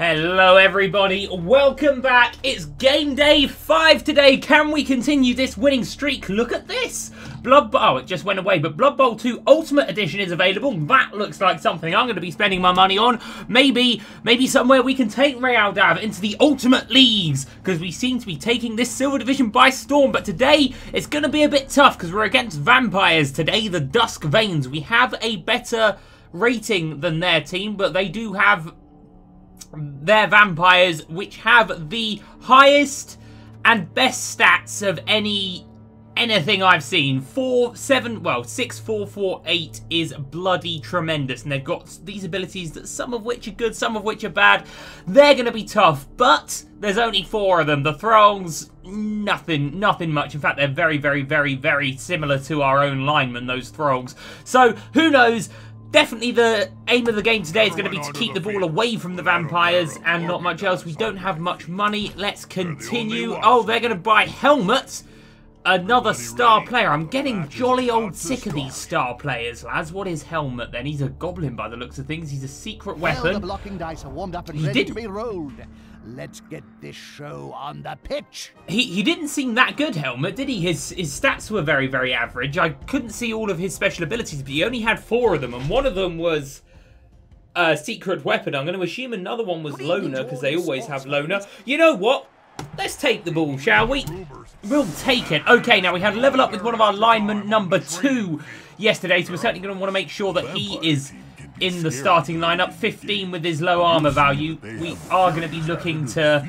Hello everybody, welcome back. It's game day 5 today. Can we continue this winning streak? Look at this. Bloodbowl, oh, it just went away, but Bloodbowl 2 Ultimate Edition is available. That looks like something I'm going to be spending my money on. Maybe somewhere we can take Real Dav into the Ultimate Leagues, because we seem to be taking this Silver Division by storm. But today, it's going to be a bit tough, because we're against vampires today, the Dusk Veins. We have a better rating than their team, but they do have their vampires, which have the highest and best stats of anything I've seen. 6, 4, 4, 8 is bloody tremendous, and they've got these abilities that some of which are good, some of which are bad. They're going to be tough, but there's only 4 of them. The Throngs, nothing much. In fact, they're very similar to our own linemen, those Throngs. So who knows? Definitely the aim of the game today is going to be to keep the ball away from the vampires and not much else. We don't have much money. Let's continue. Oh, they're going to buy helmets. Another star player. I'm getting jolly old sick of these star players, lads. What is Helmet then? He's a goblin by the looks of things. He's a secret weapon. Well, the blocking dice are warmed up and ready to be rolled. Let's get this show on the pitch. He didn't seem that good, Helmet, did he? His stats were very average. I couldn't see all of his special abilities, but he only had 4 of them, and one of them was a secret weapon. I'm going to assume another one was Loner, because they always have Loner. You know what? Let's take the ball, shall we? We'll take it. Okay, now we had a level up with one of our linemen, number 2, yesterday, so we're certainly going to want to make sure that he is in the starting lineup. 15 with his low armor value. We are going to be looking to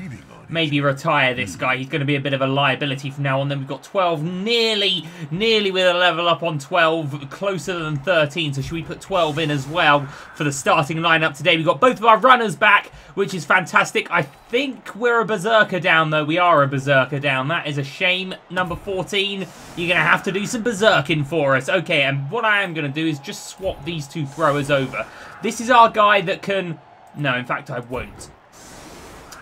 maybe retire this guy. He's going to be a bit of a liability from now on. Then we've got 12, nearly with a level up on 12, closer than 13. So should we put 12 in as well for the starting lineup today? We've got both of our runners back, which is fantastic. I think we're a berserker down, though. We are a berserker down. That is a shame. Number 14, you're going to have to do some berserking for us. Okay, and what I am going to do is just swap these 2 throwers over. This is our guy that can... No, in fact, I won't.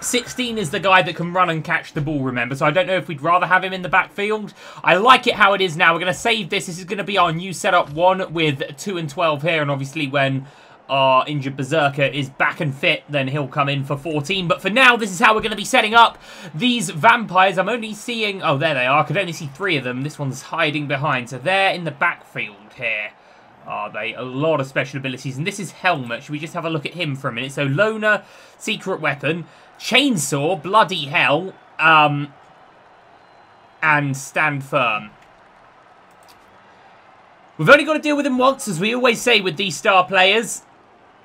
16 is the guy that can run and catch the ball, remember, so I don't know if we'd rather have him in the backfield. I like it how it is now. We're going to save this. This is going to be our new setup 1 with 2 and 12 here, and obviously when our injured berserker is back and fit, then he'll come in for 14. But for now, this is how we're going to be setting up these vampires. I'm only seeing... Oh, there they are. I could only see 3 of them. This one's hiding behind, so they're in the backfield here. Are they? A lot of special abilities. And this is Helmet. Should we just have a look at him for a minute? So Loner, secret weapon, chainsaw, bloody hell, and stand firm. We've only got to deal with him once, as we always say with these star players.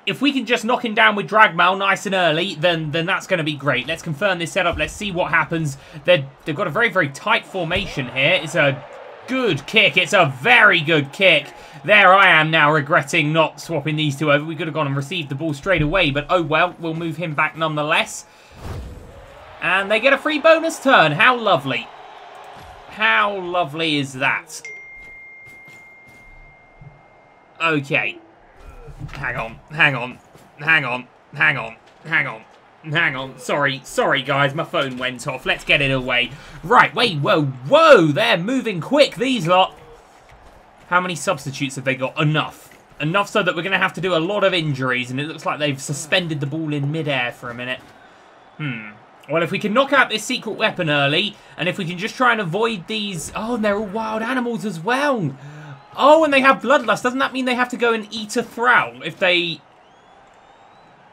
If we can just knock him down with Dragmail nice and early, then that's going to be great. Let's confirm this setup. Let's see what happens. They've got a very tight formation here. It's a good kick. It's a very good kick. There I am now regretting not swapping these 2 over. We could have gone and received the ball straight away, but oh well. We'll move him back nonetheless. And they get a free bonus turn. How lovely. How lovely is that? Okay. Hang on. Sorry guys, my phone went off. Let's get it away. Right, wait, whoa, they're moving quick, these lot. How many substitutes have they got? Enough so that we're going to have to do a lot of injuries, and it looks like they've suspended the ball in midair for a minute. Well, if we can knock out this secret weapon early, and if we can just try and avoid these... Oh, and they're all wild animals as well. Oh, and they have bloodlust. Doesn't that mean they have to go and eat a Thrall if they...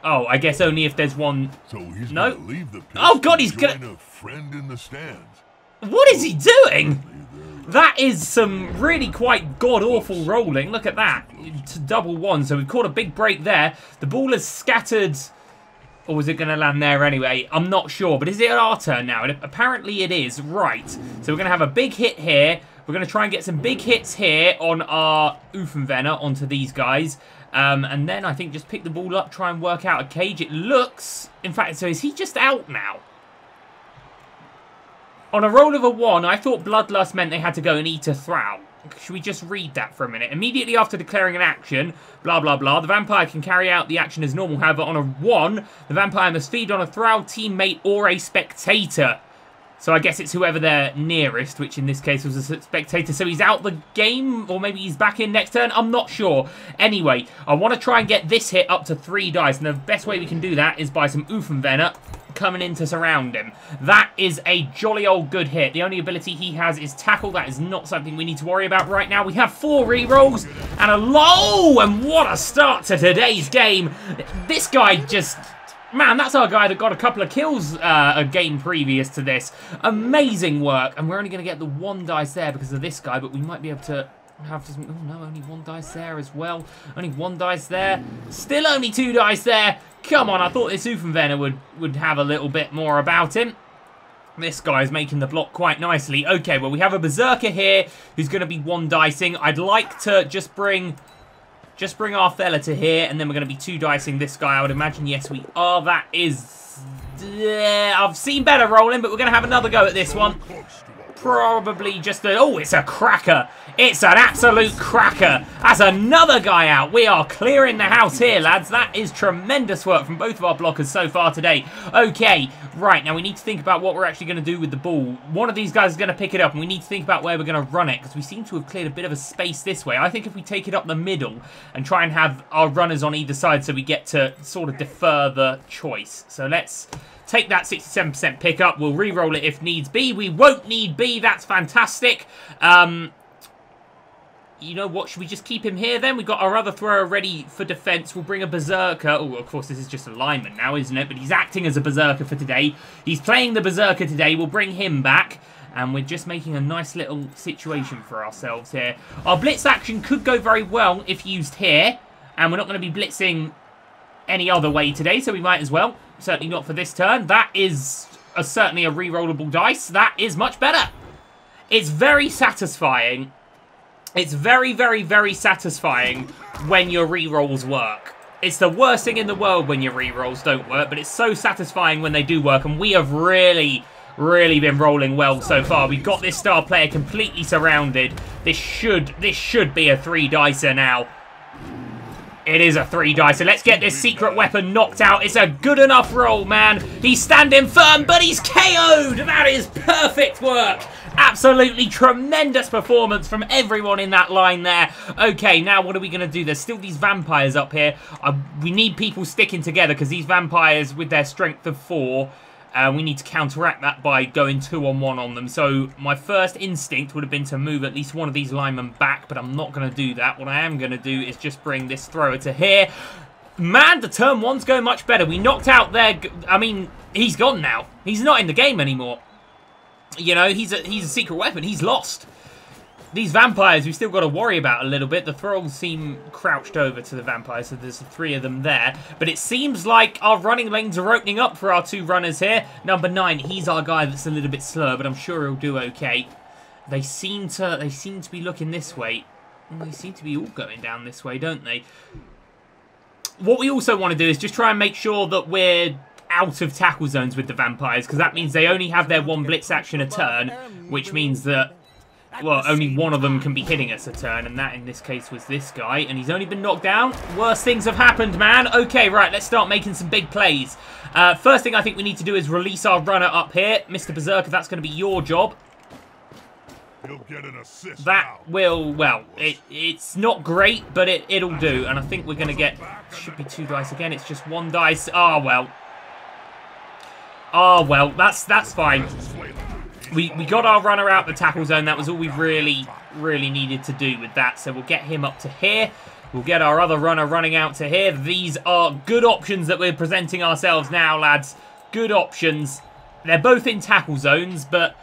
Oh, I guess only if there's one... So he's no. Gonna leave the pitch. Oh, God, he's going to... a friend in the stands. What is he doing? That is some really quite god-awful rolling. Look at that. It's double 1. So we've caught a big break there. The ball is scattered... Or was it going to land there anyway? I'm not sure. But is it our turn now? Apparently it is. Right. So we're going to have a big hit here. We're going to try and get some big hits here on our Oofenvenner onto these guys. And then I think just pick the ball up, try and work out a cage. It looks... In fact, so is he just out now? On a roll of a 1, I thought Bloodlust meant they had to go and eat a Thrall. Should we just read that for a minute? Immediately after declaring an action, blah, blah, blah, the vampire can carry out the action as normal. However, on a 1, the vampire must feed on a Thrall teammate or a spectator. So I guess it's whoever they're nearest, which in this case was a spectator. So he's out the game, or maybe he's back in next turn. I'm not sure. Anyway, I want to try and get this hit up to 3 dice. And the best way we can do that is by some Oofenvener coming in to surround him. That is a jolly old good hit. The only ability he has is tackle. That is not something we need to worry about right now. We have 4 rerolls and a low. And what a start to today's game. This guy just... Man, that's our guy that got a couple of kills a game previous to this. Amazing work. And we're only going to get the 1 dice there because of this guy, but we might be able to have some... Oh, no, only 1 dice there as well. Only 1 dice there. Still only 2 dice there. Come on, I thought this Oofenvener would have a little bit more about him. This guy's making the block quite nicely. Okay, well, we have a Berserker here who's going to be 1 dicing. I'd like to just bring our fella to here, and then we're going to be 2 dicing this guy, I would imagine. Yes, we are. That is... I've seen better rolling, but we're going to have another go at this one. Probably just a... Oh, it's a cracker. It's an absolute cracker. That's another guy out. We are clearing the house here, lads. That is tremendous work from both of our blockers so far today. Okay, right. Now we need to think about what we're actually going to do with the ball. One of these guys is going to pick it up, and we need to think about where we're going to run it, because we seem to have cleared a bit of a space this way. I think if we take it up the middle and try and have our runners on either side so we get to sort of defer the choice. So let's... take that 67% pickup. We'll re-roll it if needs be. We won't need B. That's fantastic. You know what? Should we just keep him here then? We've got our other thrower ready for defense. We'll bring a Berserker. Oh, of course, this is just a lineman now, isn't it? But he's acting as a Berserker for today. He's playing the Berserker today. We'll bring him back. And we're just making a nice little situation for ourselves here. Our Blitz action could go very well if used here. And we're not going to be blitzing any other way today, so we might as well. Certainly not for this turn. That is certainly a re-rollable dice. That is much better. It's very satisfying. It's very, very, very satisfying when your re-rolls work. It's the worst thing in the world when your re-rolls don't work, but it's so satisfying when they do work, and we have really been rolling well so far. We've got this star player completely surrounded. This should be a 3-dicer now. It is a 3-dicer. Let's get this secret weapon knocked out. It's a good enough roll, man. He's standing firm, but he's KO'd. That is perfect work. Absolutely tremendous performance from everyone in that line there. Okay, now what are we going to do? There's still these vampires up here. We need people sticking together because these vampires, with their strength of 4... we need to counteract that by going 2-on-1 on them. So my first instinct would have been to move at least one of these linemen back, but I'm not going to do that. What I am going to do is just bring this thrower to here. Man, the turn 1's going much better. We knocked out their... I mean, he's gone now. He's not in the game anymore. You know, he's a secret weapon. He's lost. These vampires we've still got to worry about a little bit. The thralls seem crouched over to the vampires, so there's 3 of them there. But it seems like our running lanes are opening up for our 2 runners here. Number 9, he's our guy that's a little bit slower, but I'm sure he'll do okay. They seem to be looking this way. They seem to be all going down this way, don't they? What we also want to do is just try and make sure that we're out of tackle zones with the vampires, because that means they only have their 1 blitz action a turn, which means that, well, only one of them can be hitting us a turn, and that in this case was this guy, and he's only been knocked down. Worse things have happened, man. Okay, right, let's start making some big plays. First thing I think we need to do is release our runner up here. Mr. Berserker, that's going to be your job. He'll get an assist that now. Will, well, it's not great, but it'll do, and I think we're going to get, should be 2 dice again, it's just 1 dice. Oh, well. Oh, well, that's fine. We got our runner out the tackle zone. That was all we really needed to do with that. So we'll get him up to here. We'll get our other runner running out to here. These are good options that we're presenting ourselves now, lads. Good options. They're both in tackle zones, but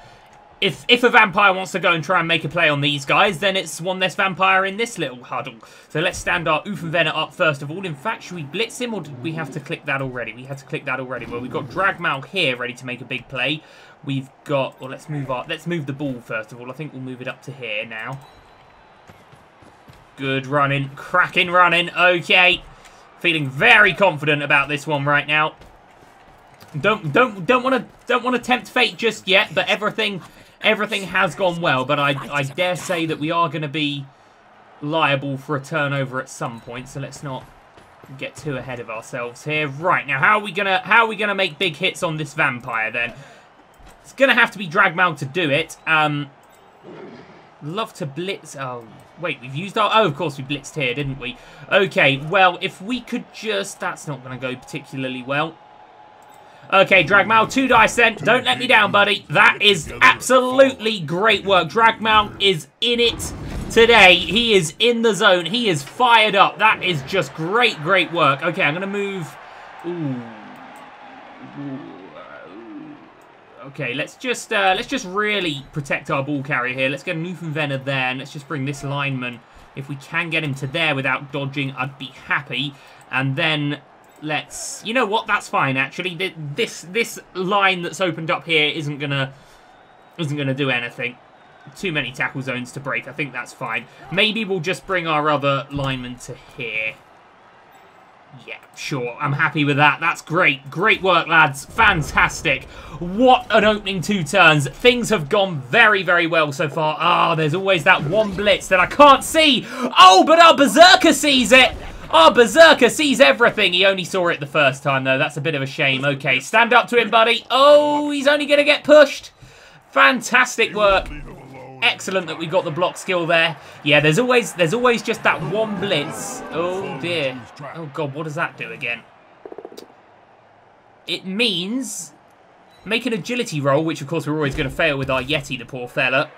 if a vampire wants to go and try and make a play on these guys, then it's 1 less vampire in this little huddle. So let's stand our Oofenvener up first of all. In fact, should we blitz him, or did we have to click that already? We had to click that already. Well, we've got Dragmal here ready to make a big play. We've got, well, let's move the ball first of all. I think we'll move it up to here now. Good running, cracking running. Okay, feeling very confident about this one right now. Don't want to tempt fate just yet, but everything has gone well. But I dare say that we are going to be liable for a turnover at some point. So let's not get too ahead of ourselves here. Right now, how are we gonna make big hits on this vampire then? It's going to have to be Dragmail to do it. Love to blitz. Oh, wait, we've used our... Oh, of course, we blitzed here, didn't we? Okay, well, if we could just... That's not going to go particularly well. Okay, Dragmail, 2 dice then. Don't let me down, buddy. That is absolutely great work. Dragmail is in it today. He is in the zone. He is fired up. That is just great, great work. Okay, I'm going to move... Ooh. Okay, let's just really protect our ball carrier here. Let's get a Newfoundlander there, and let's just bring this lineman. If we can get him to there without dodging, I'd be happy. And then let's... You know what? That's fine, actually. This line that's opened up here isn't gonna do anything. Too many tackle zones to break. I think that's fine. Maybe we'll just bring our other lineman to here. Yeah, sure. I'm happy with that. That's great. Great work, lads. Fantastic. What an opening 2 turns. Things have gone very, very well so far. Ah, there's always that one blitz that I can't see. Oh, but our Berserker sees it. Our Berserker sees everything. He only saw it the first time, though. That's a bit of a shame. Okay, stand up to him, buddy. Oh, he's only going to get pushed. Fantastic work. Excellent that we got the block skill there. Yeah, there's always just that one blitz. Oh dear. Oh god, what does that do again? It means make an agility roll, which of course we're always going to fail with our Yeti, the poor fella.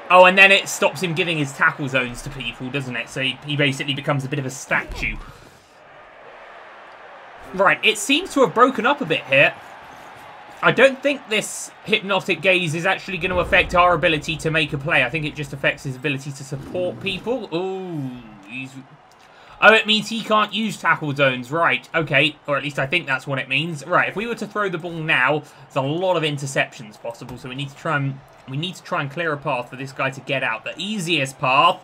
Oh, and then it stops him giving his tackle zones to people, doesn't it? So he basically becomes a bit of a statue. Right, it seems to have broken up a bit here. I don't think this hypnotic gaze is actually going to affect our ability to make a play. I think it just affects his ability to support people. Ooh, oh, it means he can't use tackle zones. Right, okay. Or at least I think that's what it means. Right, if we were to throw the ball now, there's a lot of interceptions possible. So we need to try and clear a path for this guy to get out. The easiest path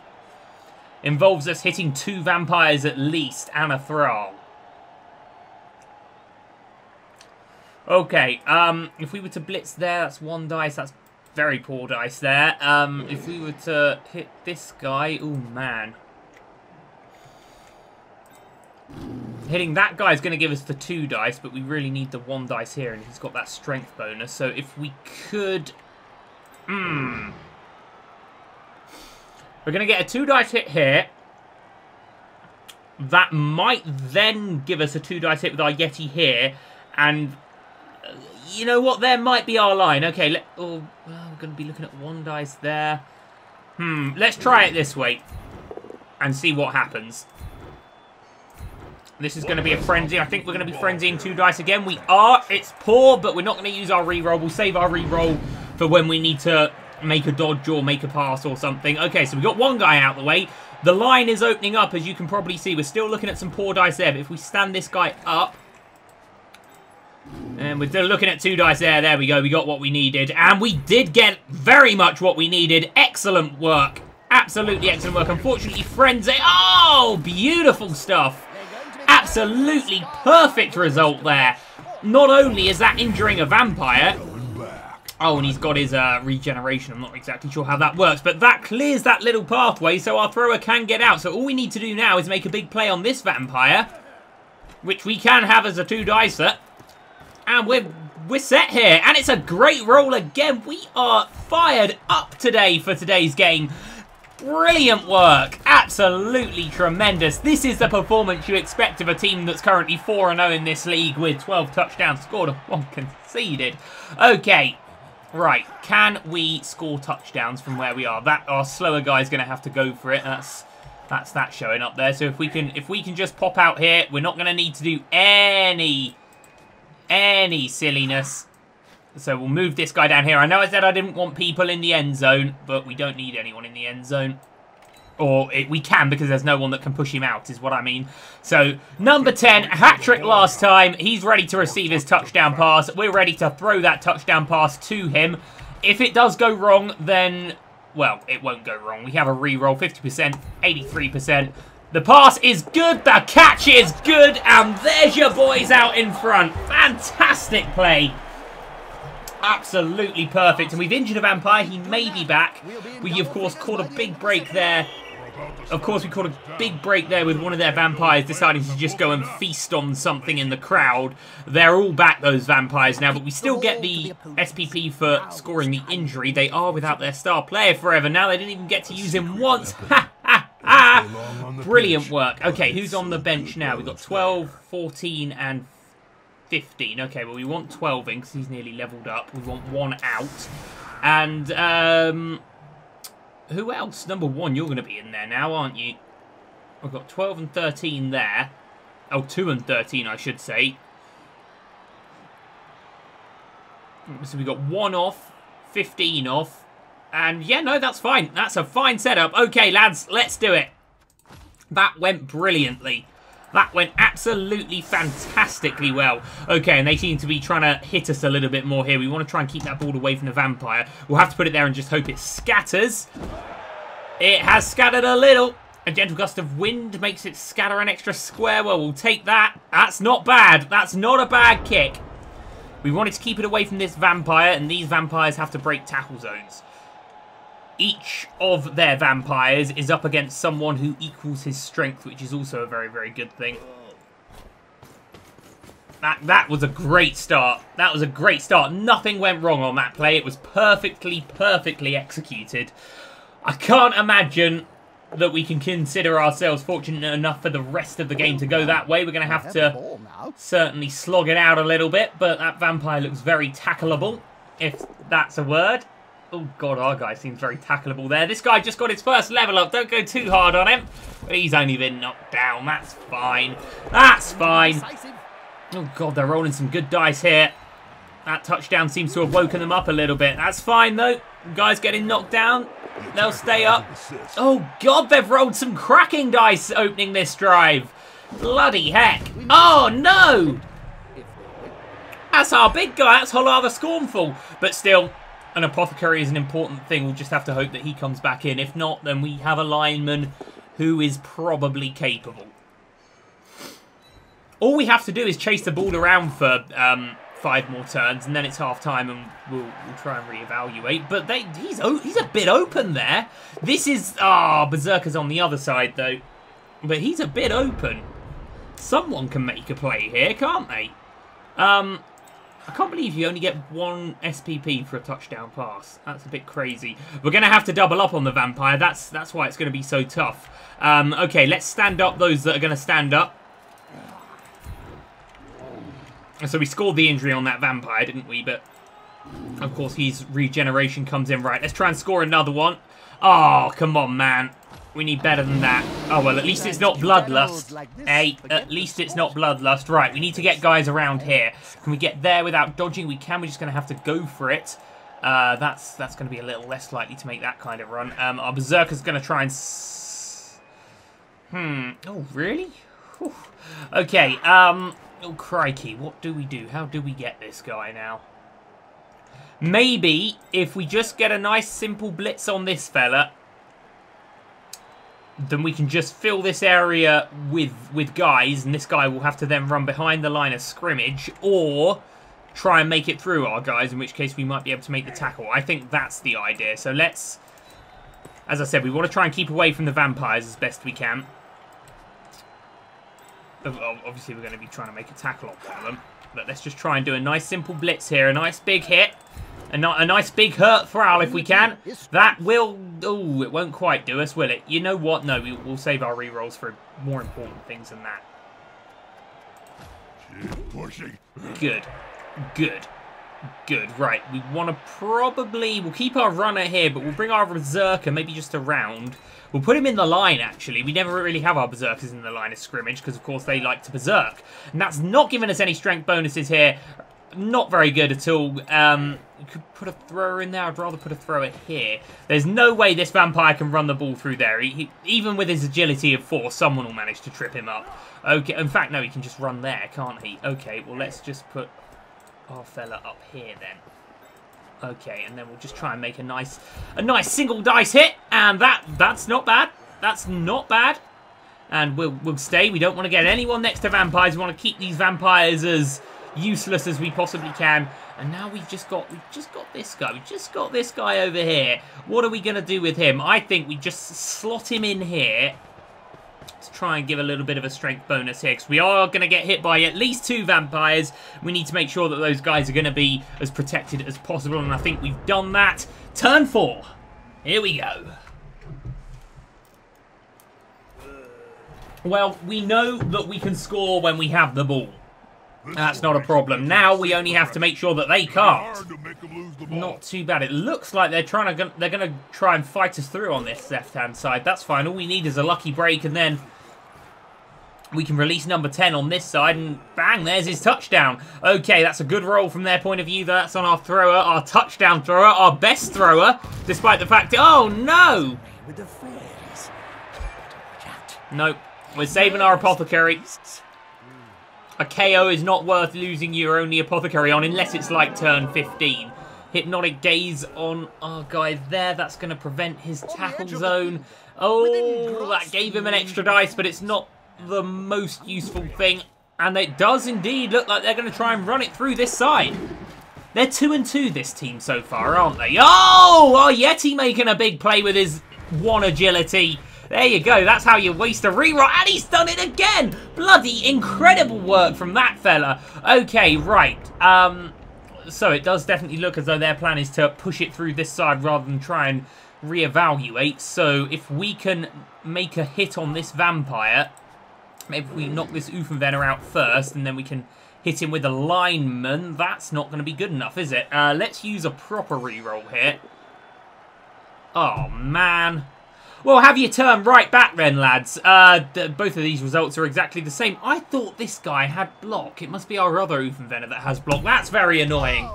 involves us hitting 2 vampires at least and a thrall. Okay, if we were to blitz there, that's 1 dice. That's very poor dice there. If we were to hit this guy, oh man. Hitting that guy is going to give us the 2 dice, but we really need the 1 dice here, and he's got that strength bonus. So if we could... We're going to get a 2 dice hit here. That might then give us a 2 dice hit with our Yeti here, and... You know what? There might be our line. Okay, we're going to be looking at 1 dice there. Let's try it this way and see what happens. This is going to be a frenzy. I think we're going to be frenzying 2 dice again. We are. It's poor, but we're not going to use our reroll. We'll save our reroll for when we need to make a dodge or make a pass or something. Okay, so we've got 1 guy out the way. The line is opening up, as you can probably see. We're still looking at some poor dice there, but if we stand this guy up... And we're still looking at 2 dice there. There we go. We got what we needed. And we did get very much what we needed. Excellent work. Absolutely excellent work. Unfortunately, frenzy. Oh, beautiful stuff. Absolutely perfect result there. Not only is that injuring a vampire. Oh, and he's got his regeneration. I'm not exactly sure how that works. But that clears that little pathway so our thrower can get out. So all we need to do now is make a big play on this vampire. Which we can have as a 2-dicer. And we're set here. And it's a great roll again. We are fired up today for today's game. Brilliant work. Absolutely tremendous. This is the performance you expect of a team that's currently 4-0 in this league with 12 touchdowns scored and 1 conceded. Okay. Right. Can we score touchdowns from where we are? Our slower guy's going to have to go for it. That's that showing up there. So if we can just pop out here, we're not going to need to do any silliness. So we'll move this guy down here. I know I said I didn't want people in the end zone, but we don't need anyone in the end zone. Or we can, because there's no one that can push him out, is what I mean. So, number 10, hat-trick last time. He's ready to receive his touchdown pass. We're ready to throw that touchdown pass to him. If it does go wrong, then, well, it won't go wrong. We have a re-roll, 50%, 83%. The pass is good, the catch is good, and there's your boys out in front. Fantastic play. Absolutely perfect. And we've injured a vampire. He may be back. We, of course, caught a big break there Of course, we caught a big break there with one of their vampires deciding to just go and feast on something in the crowd. They're all back, those vampires, now, but we still get the SPP for scoring the injury. They are without their star player forever now. They didn't even get to use him once. Ha, ha, ha. Brilliant work. Okay, who's on the bench now? We've got 12, 14, and 15. Okay, well, we want 12 in because he's nearly leveled up. We want 1 out. And, who else? Number 1, you're going to be in there now, aren't you? I've got 12 and 13 there. Oh, 2 and 13, I should say. So we got 1 off, 15 off. And, yeah, no, that's fine. That's a fine setup. Okay, lads, let's do it. That went brilliantly. That went absolutely fantastically well. Okay, and they seem to be trying to hit us a little bit more here. We want to try and keep that ball away from the vampire. We'll have to put it there and just hope it scatters. It has scattered a little. A gentle gust of wind makes it scatter an extra square. Well, we'll take that. That's not bad. That's not a bad kick. We wanted to keep it away from this vampire, and these vampires have to break tackle zones. Each of their vampires is up against someone who equals his strength, which is also a very, very good thing. That was a great start. That was a great start. Nothing went wrong on that play. It was perfectly, perfectly executed. I can't imagine that we can consider ourselves fortunate enough for the rest of the game to go that way. We're going to have to certainly slog it out a little bit, but that vampire looks very tackleable, if that's a word. Oh, God, our guy seems very tackleable there. This guy just got his first level up. Don't go too hard on him. But he's only been knocked down. That's fine. That's fine. Oh, God, they're rolling some good dice here. That touchdown seems to have woken them up a little bit. That's fine, though. Guys getting knocked down. They'll stay up. Oh, God, they've rolled some cracking dice opening this drive. Bloody heck. Oh, no. That's our big guy. That's Holava Scornful. But still, an apothecary is an important thing. We'll just have to hope that he comes back in. If not, then we have a lineman who is probably capable. All we have to do is chase the ball around for 5 more turns, and then it's half time, and we'll try and reevaluate. But he's a bit open there. This is Berserker's on the other side though, but he's a bit open. Someone can make a play here, can't they? I can't believe you only get 1 SPP for a touchdown pass. That's a bit crazy. We're going to have to double up on the vampire. That's why it's going to be so tough. Okay, let's stand up those that are going to stand up. So we scored the injury on that vampire, didn't we? But, of course, his regeneration comes in right. Let's try and score another one. Oh, come on, man. We need better than that. Oh, well, at least it's not Bloodlust. Hey, at least it's not Bloodlust. Right, we need to get guys around here. Can we get there without dodging? We can. We're just going to have to go for it. That's going to be a little less likely to make that kind of run. Our Berserker's going to try and... Oh, really? Whew. Okay, oh, crikey. What do we do? How do we get this guy now? Maybe if we just get a nice simple blitz on this fella, then we can just fill this area with guys, and this guy will have to then run behind the line of scrimmage, or try and make it through our guys, in which case we might be able to make the tackle. I think that's the idea. So let's, as I said, we want to try and keep away from the vampires as best we can. Obviously, we're going to be trying to make a tackle on one of them, but let's just try and do a nice simple blitz here, a nice big hit. A nice big hurt Thrall if we can. That will... Oh, it won't quite do us, will it? You know what? No, we'll save our rerolls for more important things than that. Good. Good. Good. Right, we want to probably... We'll keep our runner here, but we'll bring our Berserker maybe just around. We'll put him in the line, actually. We never really have our Berserkers in the line of scrimmage because, of course, they like to Berserk. And that's not giving us any strength bonuses here. Not very good at all. You could put a thrower in there. I'd rather put a thrower here. There's no way this vampire can run the ball through there. Even with his agility of 4, someone will manage to trip him up. Okay, in fact, no, he can just run there, can't he? Okay, well, let's just put our fella up here then. Okay, and then we'll just try and make a nice single dice hit, and that's not bad. That's not bad. And we'll stay. We don't want to get anyone next to vampires. We want to keep these vampires as useless as we possibly can. And now we've just got this guy. We've just got this guy over here. What are we going to do with him? I think we just slot him in here to try and give a little bit of a strength bonus here, because we are going to get hit by at least 2 vampires. We need to make sure that those guys are going to be as protected as possible, and I think we've done that. Turn 4. Here we go. Well, we know that we can score when we have the ball. That's not a problem. Now we only have to make sure that they can't. Not too bad. It looks like they're going to try and fight us through on this left-hand side. That's fine. All we need is a lucky break, and then we can release number 10 on this side, and bang, there's his touchdown. Okay, that's a good roll from their point of view. That's on our thrower, our touchdown thrower, our best thrower, despite the fact... Oh, no! Nope. We're saving our apothecary. A KO is not worth losing your only apothecary on unless it's like turn 15. Hypnotic gaze on our guy there. That's going to prevent his tackle zone. Oh, that gave him an extra dice, but it's not the most useful thing. And it does indeed look like they're going to try and run it through this side. They're 2-2 this team so far, aren't they? Oh, our Yeti making a big play with his 1 agility. There you go. That's how you waste a reroll. And he's done it again. Bloody incredible work from that fella. Okay, right. So it does definitely look as though their plan is to push it through this side rather than try and reevaluate. So if we can make a hit on this vampire, maybe we knock this Oofenvenner out first, and then we can hit him with a lineman. That's not going to be good enough, is it? Let's use a proper reroll here. Oh, man. Well, have your turn right back then, lads. Both of these results are exactly the same. I thought this guy had block. It must be our other Oofenvenner that has block. That's very annoying.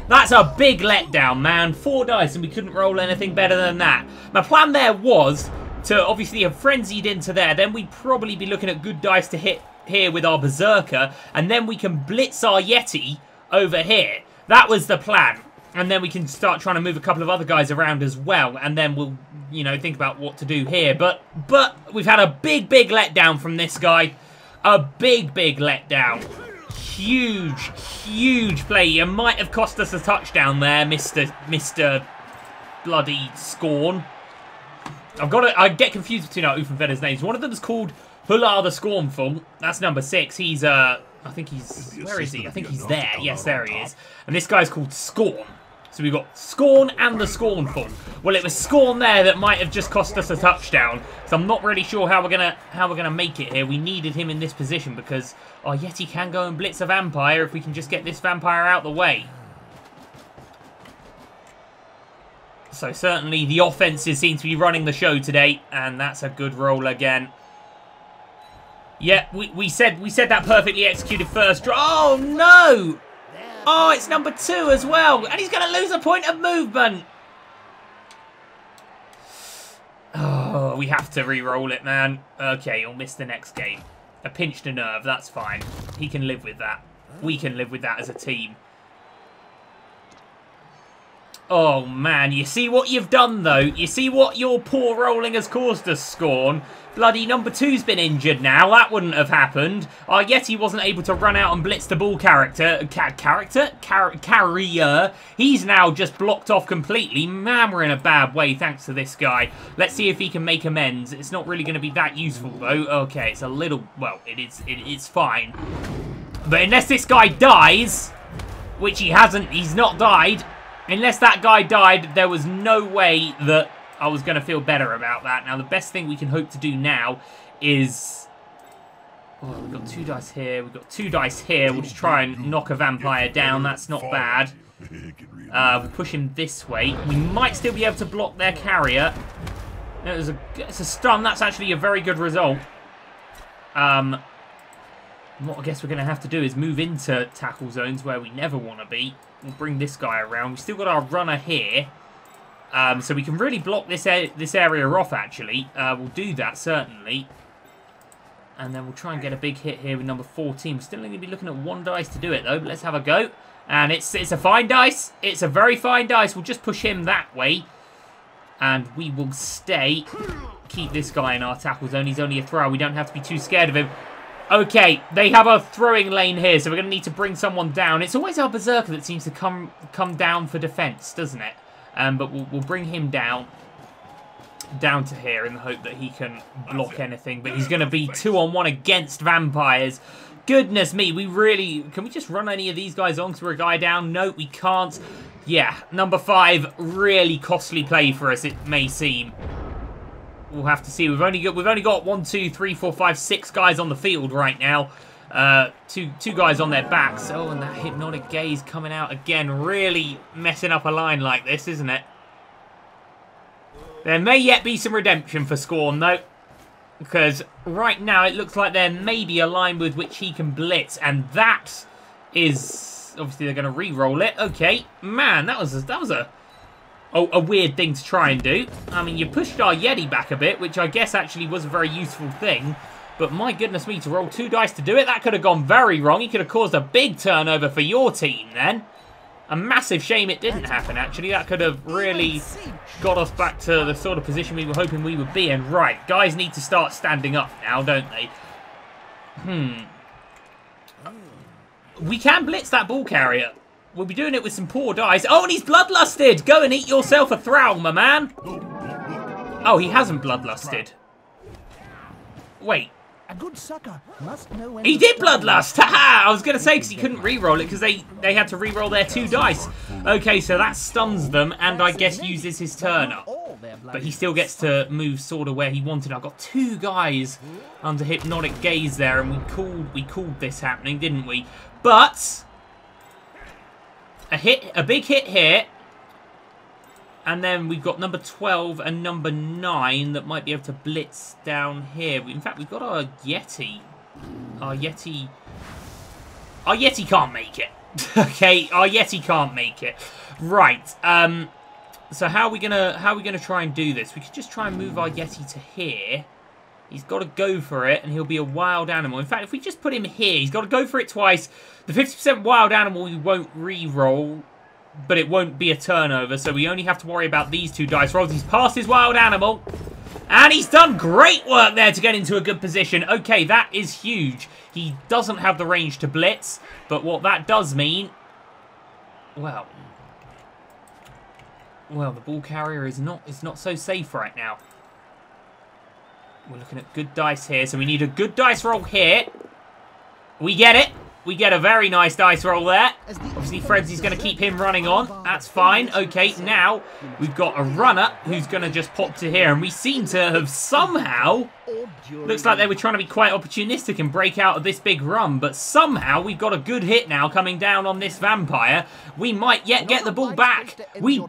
That's a big letdown, man. 4 dice and we couldn't roll anything better than that. My plan there was to obviously have frenzied into there. Then we'd probably be looking at good dice to hit here with our Berserker. And then we can blitz our Yeti over here. That was the plan. And then we can start trying to move a couple of other guys around as well. And then we'll, you know, think about what to do here. But we've had a big letdown from this guy. A big letdown. Huge play. You might have cost us a touchdown there, Mr. Bloody Scorn. I get confused between our Oofenvenner's names. One of them is called Hullah the Scornful. That's number 6. He's, I think he's, where is he? I think he's there. Yes, there he is. And this guy's called Scorn. So we've got Scorn and the Scornful. Well, it was Scorn there that might have just cost us a touchdown. So I'm not really sure how we're gonna make it here. We needed him in this position because our Yeti can go and blitz a vampire if we can just get this vampire out the way. So certainly the offenses seem to be running the show today, and that's a good roll again. Yeah, we said that perfectly executed first draw. Oh no! Oh, it's number 2 as well. And he's going to lose a point of movement. Oh, we have to re-roll it, man. Okay, he'll miss the next game. A pinched a nerve, that's fine. He can live with that. We can live with that as a team. Oh, man. You see what you've done, though? You see what your poor rolling has caused us, Scorn? Bloody number 2's been injured now. That wouldn't have happened. Our Yeti wasn't able to run out and blitz the ball carrier. He's now just blocked off completely. Man, we're in a bad way thanks to this guy. Let's see if he can make amends. It's not really going to be that useful, though. Okay, it's a little... Well, it's fine. But unless this guy dies, which he hasn't, he's not died... Unless that guy died, there was no way that I was going to feel better about that. Now, the best thing we can hope to do now is... Oh, we've got 2 dice here. We've got 2 dice here. We'll just try and knock a vampire down. That's not bad. We'll push him this way. We might still be able to block their carrier. It's a stun. That's actually a very good result. What I guess we're going to have to do is move into tackle zones where we never want to be. We'll bring this guy around. We've still got our runner here. So we can really block this area off, actually. We'll do that, certainly. And then we'll try and get a big hit here with number 14. We're still going to be looking at 1 dice to do it, though. But let's have a go. And it's a fine dice. It's a very fine dice. We'll just push him that way. And we will stay. Keep this guy in our tackle zone. He's only a thrower. We don't have to be too scared of him. Okay, they have a throwing lane here, so we're going to need to bring someone down. It's always our Berserker that seems to come down for defense, doesn't it? But we'll bring him down to here in the hope that he can block anything. But he's going to be 2-on-1 against vampires. Goodness me, we really... Can we just run any of these guys on because we're a guy down? No, we can't. Yeah, number 5, really costly play for us, it may seem. We'll have to see. We've only got 1, 2, 3, 4, 5, 6 guys on the field right now. Two guys on their backs. Oh, and that hypnotic gaze coming out again. Really messing up a line like this, isn't it? There may yet be some redemption for Scorn, though. Because right now it looks like there may be a line with which he can blitz. And that is... Obviously, they're going to re-roll it. Okay. Man, that was a weird thing to try and do. I mean, you pushed our Yeti back a bit, which I guess actually was a very useful thing. But my goodness me, to roll 2 dice to do it, that could have gone very wrong. He could have caused a big turnover for your team then. A massive shame it didn't happen, actually. That could have really got us back to the sort of position we were hoping we would be in. Right, guys need to start standing up now, don't they? We can blitz that ball carrier. We'll be doing it with some poor dice. Oh, and he's bloodlusted! Go and eat yourself a thrall, my man! Oh, he hasn't bloodlusted. Wait. A good sucker must know when he did bloodlust! Haha! I was going to say because he couldn't re-roll it because they had to re-roll their 2 dice. Okay, so that stuns them and I guess uses his turn up. But he still gets to move sort of where he wanted. I've got 2 guys under hypnotic gaze there and we called this happening, didn't we? But a big hit here. And then we've got number 12 and number 9 that might be able to blitz down here. In fact, we've got our Yeti. Our Yeti can't make it. Okay, our Yeti can't make it. Right. So how are we gonna try and do this? We could just try and move our Yeti to here. He's got to go for it, and he'll be a wild animal. In fact, if we just put him here, he's got to go for it twice. The 50% wild animal we won't re-roll. But it won't be a turnover, so we only have to worry about these 2 dice rolls. He's passed his wild animal. And he's done great work there to get into a good position. Okay, that is huge. He doesn't have the range to blitz, but what that does mean... Well, the ball carrier is not so safe right now. We're looking at good dice here, so we need a good dice roll here. We get it. We get a very nice dice roll there. Obviously, Fredsy's going to keep him running on. That's fine. Okay, now we've got a runner who's going to just pop to here. And we seem to have somehow... Looks like they were trying to be quite opportunistic and break out of this big run. But somehow we've got a good hit now coming down on this vampire. We might yet get the ball back. We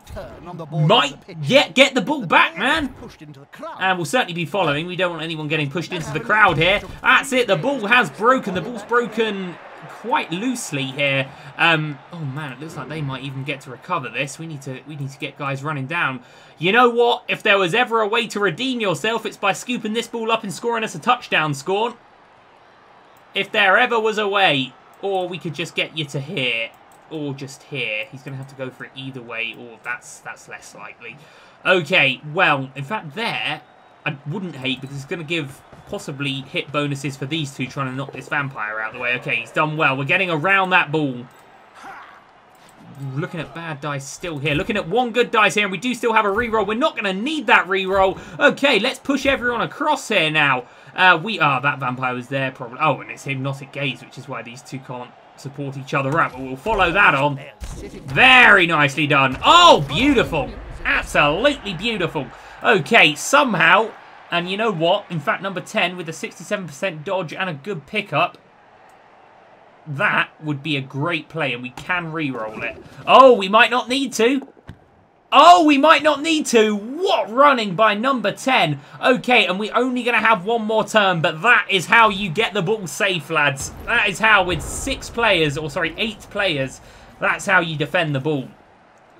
might yet get the ball back, man. And we'll certainly be following. We don't want anyone getting pushed into the crowd here. That's it. The ball has broken. The ball's broken... quite loosely here. Oh man, it looks like they might even get to recover this. We need to get guys running down. You know what? If there was ever a way to redeem yourself, it's by scooping this ball up and scoring us a touchdown, Scorn. If there ever was a way, or we could just get you to here, or just here. He's going to have to go for it either way, or that's less likely. Okay, well, in fact, there I wouldn't hate because it's going to give possibly hit bonuses for these 2 trying to knock this vampire out of the way. Okay, he's done well. We're getting around that ball. Looking at bad dice still here. Looking at 1 good dice here, and we do still have a reroll. We're not going to need that reroll. Okay, let's push everyone across here now. That vampire was there probably. Oh, and it's hypnotic gaze, which is why these 2 can't support each other up. But we'll follow that on. Very nicely done. Oh, beautiful. Absolutely beautiful. Okay, somehow... And you know what? In fact, number 10 with a 67% dodge and a good pickup, that would be a great play, and we can re-roll it. Oh, we might not need to. Oh, we might not need to. What running by number 10. Okay, and we're only going to have 1 more turn, but that is how you get the ball safe, lads. That is how, with 8 players, that's how you defend the ball.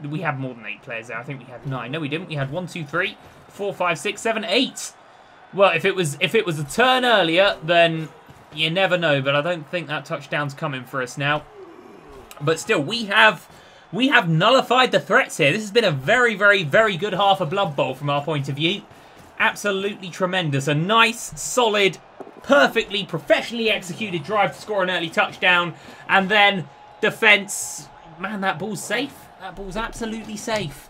We have more than 8 players there. I think we had 9. No, we didn't. We had 1, 2, 3, 4, 5, 6, 7, 8. Well, if it was a turn earlier, then you never know. But I don't think that touchdown's coming for us now. But still, we have nullified the threats here. This has been a very, very, very good half of Blood Bowl from our point of view. Absolutely tremendous. A nice, solid perfectly, professionally executed drive to score an early touchdown. And then defense. Man, that ball's safe. That ball's absolutely safe.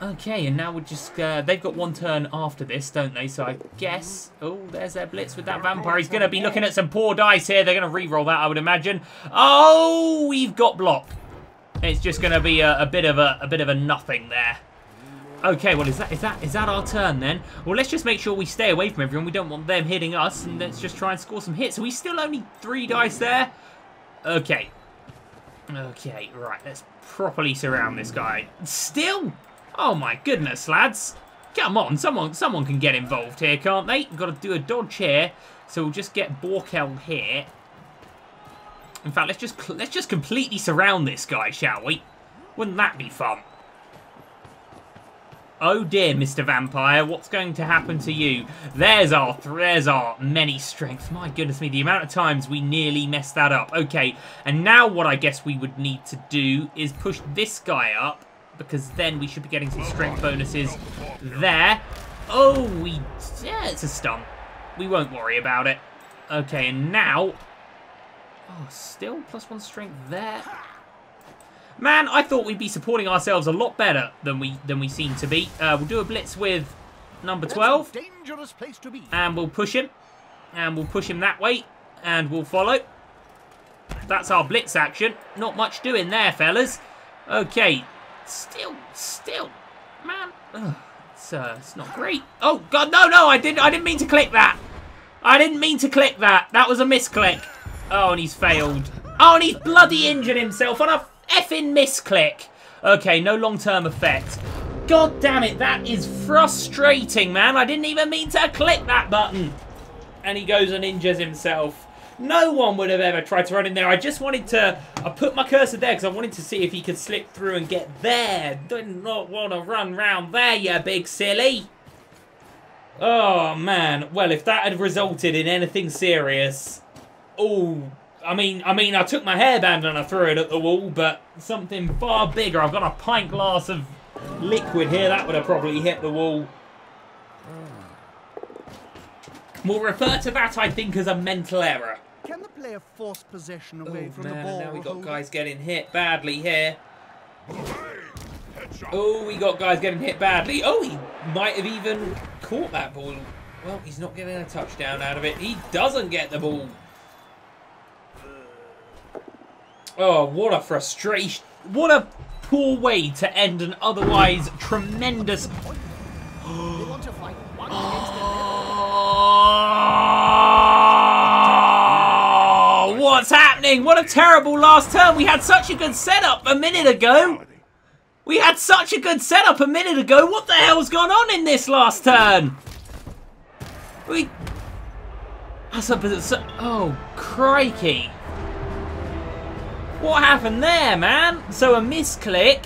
Okay, and now we're just... they've got one turn after this, don't they? So I guess... Oh, there's their blitz with that vampire. He's going to be looking at some poor dice here. They're going to re-roll that, I would imagine. Oh, we've got block. It's just going to be a bit of a nothing there. Okay, well, is that our turn then? Well, let's just make sure we stay away from everyone. We don't want them hitting us, and let's just try and score some hits. So we still only 3 dice there. Okay. Okay, right. Let's properly surround this guy. Still... Oh my goodness, lads. Come on, someone can get involved here, can't they? We've got to do a dodge here. So we'll just get Borkel here. In fact, let's just completely surround this guy, shall we? Wouldn't that be fun? Oh dear, Mr. Vampire, what's going to happen to you? There's our many strengths. My goodness me, the amount of times we nearly messed that up. Okay, and now what I guess we would need to do is push this guy up. Because then we should be getting some strength bonuses there. Oh, yeah, it's a stun. We won't worry about it. Okay, and now... Oh, still +1 strength there. Man, I thought we'd be supporting ourselves a lot better than we seem to be. We'll do a blitz with number 12. Dangerous place to be. And we'll push him. And we'll push him that way. And we'll follow. That's our blitz action. Not much doing there, fellas. Okay. Still, man. Ugh, it's not great. Oh God, no! I didn't mean to click that. I didn't mean to click that. That was a misclick. Oh, and he's failed. Oh, and he's bloody injured himself on a effing misclick. Okay, no long-term effect. God damn it, that is frustrating, man. I didn't even mean to click that button. And he goes and injures himself. No one would have ever tried to run in there. I just wanted to... I put my cursor there because I wanted to see if he could slip through and get there. Did not want to run round there, you big silly. Oh, man. Well, if that had resulted in anything serious... Oh, I mean, I took my hairband and I threw it at the wall, but something far bigger. I've got a pint glass of liquid here. That would have probably hit the wall. We'll refer to that, I think, as a mental error. Can the player force possession away from the man, ball? now we got guys getting hit badly here. Oh, we got guys getting hit badly. Oh, he might have even caught that ball. Well, he's not getting a touchdown out of it. He doesn't get the ball. Oh, what a frustration. What a poor way to end an otherwise tremendous... Oh, what's happening? What a terrible last turn. We had such a good setup a minute ago. What the hell's gone on in this last turn? Oh, crikey. What happened there, man? So a misclick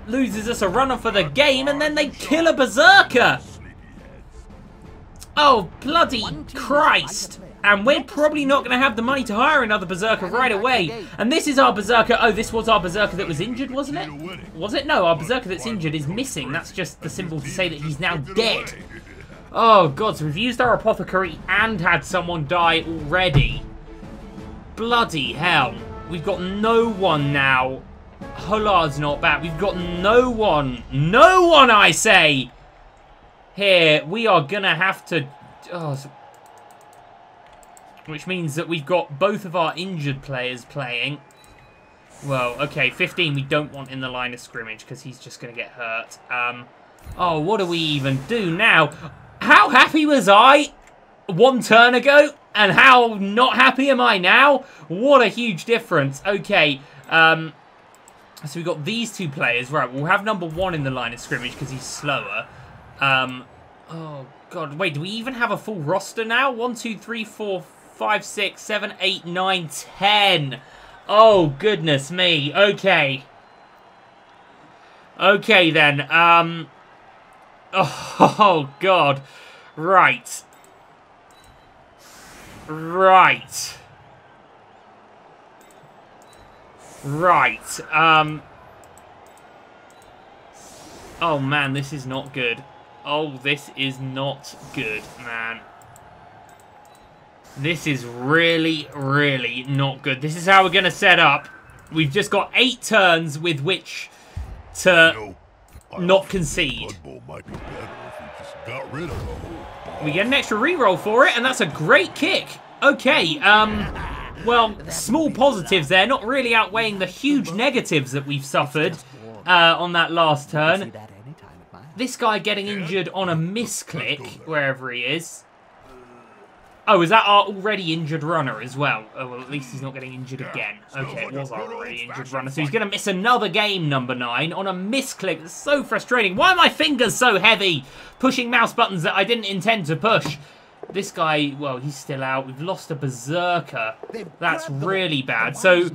loses us a runner for the game, and then they kill a berserker. Oh, bloody Christ. And we're probably not going to have the money to hire another berserker right away. And this is our berserker. Oh, this was our berserker that was injured, wasn't it? Was it? No, our berserker that's injured is missing. That's just the symbol to say that he's now dead. Oh, God. So we've used our apothecary and had someone die already. Bloody hell. We've got no one now. Hollard's not back. We've got no one. No one, I say. Here, we are going to have to... Oh, which means that we've got both of our injured players playing. Well, okay, 15 we don't want in the line of scrimmage because he's just going to get hurt. Oh, what do we even do now? How happy was I 1 turn ago? And how not happy am I now? What a huge difference. Okay, so we've got these 2 players. Right, we'll have number 1 in the line of scrimmage because he's slower. Oh, God. Wait, do we even have a full roster now? 1, 2, 3, 4, 5, 6, 7, 8, 9, 10. Oh, goodness me. Okay. Okay, then. Oh, God. Right. Right. Right. Oh, man, this is not good. Oh, this is not good, man. This is really, really not good. This is how we're going to set up. We've just got 8 turns with which to not concede. Bloodbowl might be better if we just got rid of him. We get an extra reroll for it, and that's a great kick. Okay, well, small positives there, not really outweighing the huge negatives that we've suffered on that last turn. This guy getting injured on a misclick, wherever he is. Oh, is that our already injured runner as well? Oh, well, at least he's not getting injured again. Okay, it was our already injured runner. So he's going to miss another game, number 9, on a misclick. It's so frustrating. Why are my fingers so heavy? Pushing mouse buttons that I didn't intend to push. This guy, well, he's still out. We've lost a Berserker. That's really bad. So,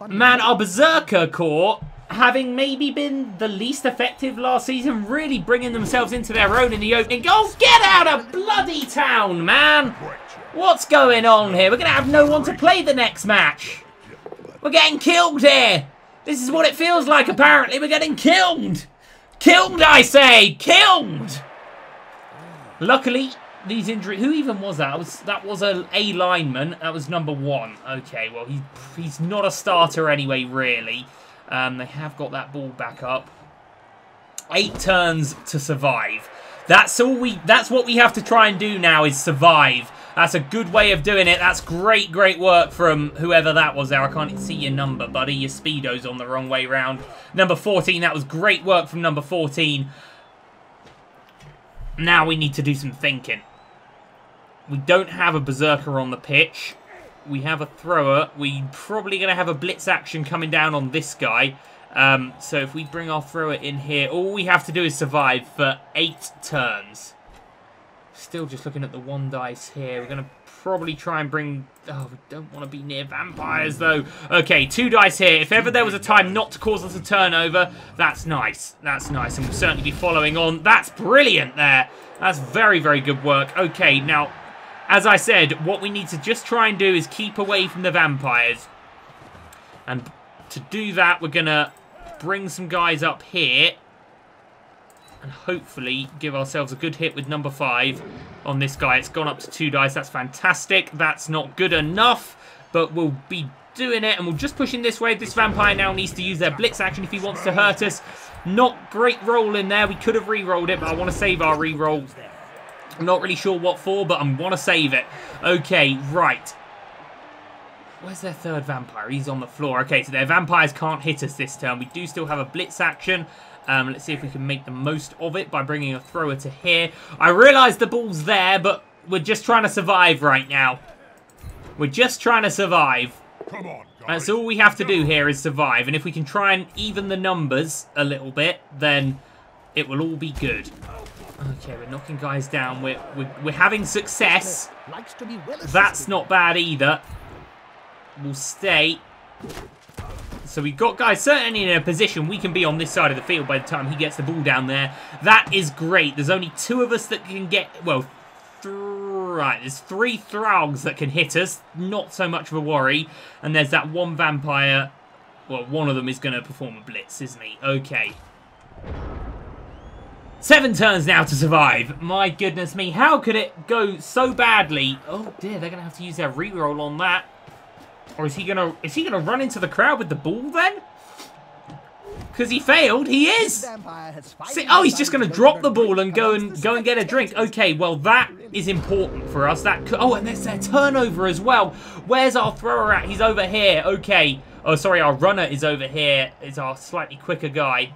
man, our Berserker Corps, having maybe been the least effective last season, really bringing themselves into their own in the opening. Oh, get out of bloody town, man! What's going on here? We're going to have no one to play the next match. We're getting killed here. This is what it feels like, apparently. We're getting killed. Killed, I say. Killed. Luckily, these injuries... Who even was that? That was a lineman. That was number 1. Okay, well, he's not a starter anyway, really. They have got that ball back up. 8 turns to survive. That's what we have to try and do now, is survive. That's a good way of doing it. That's great, great work from whoever that was there. I can't see your number, buddy. Your speedo's on the wrong way round. Number 14, that was great work from number 14. Now we need to do some thinking. We don't have a Berserker on the pitch. We have a thrower. We're probably going to have a blitz action coming down on this guy. So if we bring our thrower in here, all we have to do is survive for 8 turns. Still just looking at the 1 dice here. We're going to probably try and bring... Oh, we don't want to be near vampires, though. Okay, 2 dice here. If ever there was a time not to cause us a turnover, that's nice. That's nice, and we'll certainly be following on. That's brilliant there. That's very, very good work. Okay, now... As I said, what we need to just try and do is keep away from the vampires. And to do that, we're going to bring some guys up here. And hopefully give ourselves a good hit with number 5 on this guy. It's gone up to 2 dice. That's fantastic. That's not good enough. But we'll be doing it. And we'll just push in this way. This vampire now needs to use their blitz action if he wants to hurt us. Not great roll in there. We could have re-rolled it, but I want to save our re-roll. I'm not really sure what for, but I want to save it. Okay, right. Where's their 3rd vampire? He's on the floor. Okay, so their vampires can't hit us this turn. We do still have a blitz action. Let's see if we can make the most of it by bringing a thrower to here. I realise the ball's there, but we're just trying to survive right now. We're just trying to survive. Come on, guys. That's all we have to do here is survive. And if we can try and even the numbers a little bit, then it will all be good. Okay, we're knocking guys down. We're having success. That's not bad either. We'll stay. So we've got guys certainly in a position we can be on this side of the field by the time he gets the ball down there. That is great. There's only 2 of us that can get... Well, right. There's 3 Thralgs that can hit us. Not so much of a worry. And there's that 1 vampire. Well, one of them is going to perform a blitz, isn't he? Okay. 7 turns now to survive. My goodness me, how could it go so badly? Oh dear, they're gonna have to use their reroll on that. Or is he gonna run into the crowd with the ball then? Because he failed. He is. See, oh, he's just gonna drop the ball and go and get a drink. Okay, well that is important for us. Oh, and there's their turnover as well. Where's our thrower at? He's over here. Okay. Oh, sorry, our runner is over here. Is our slightly quicker guy.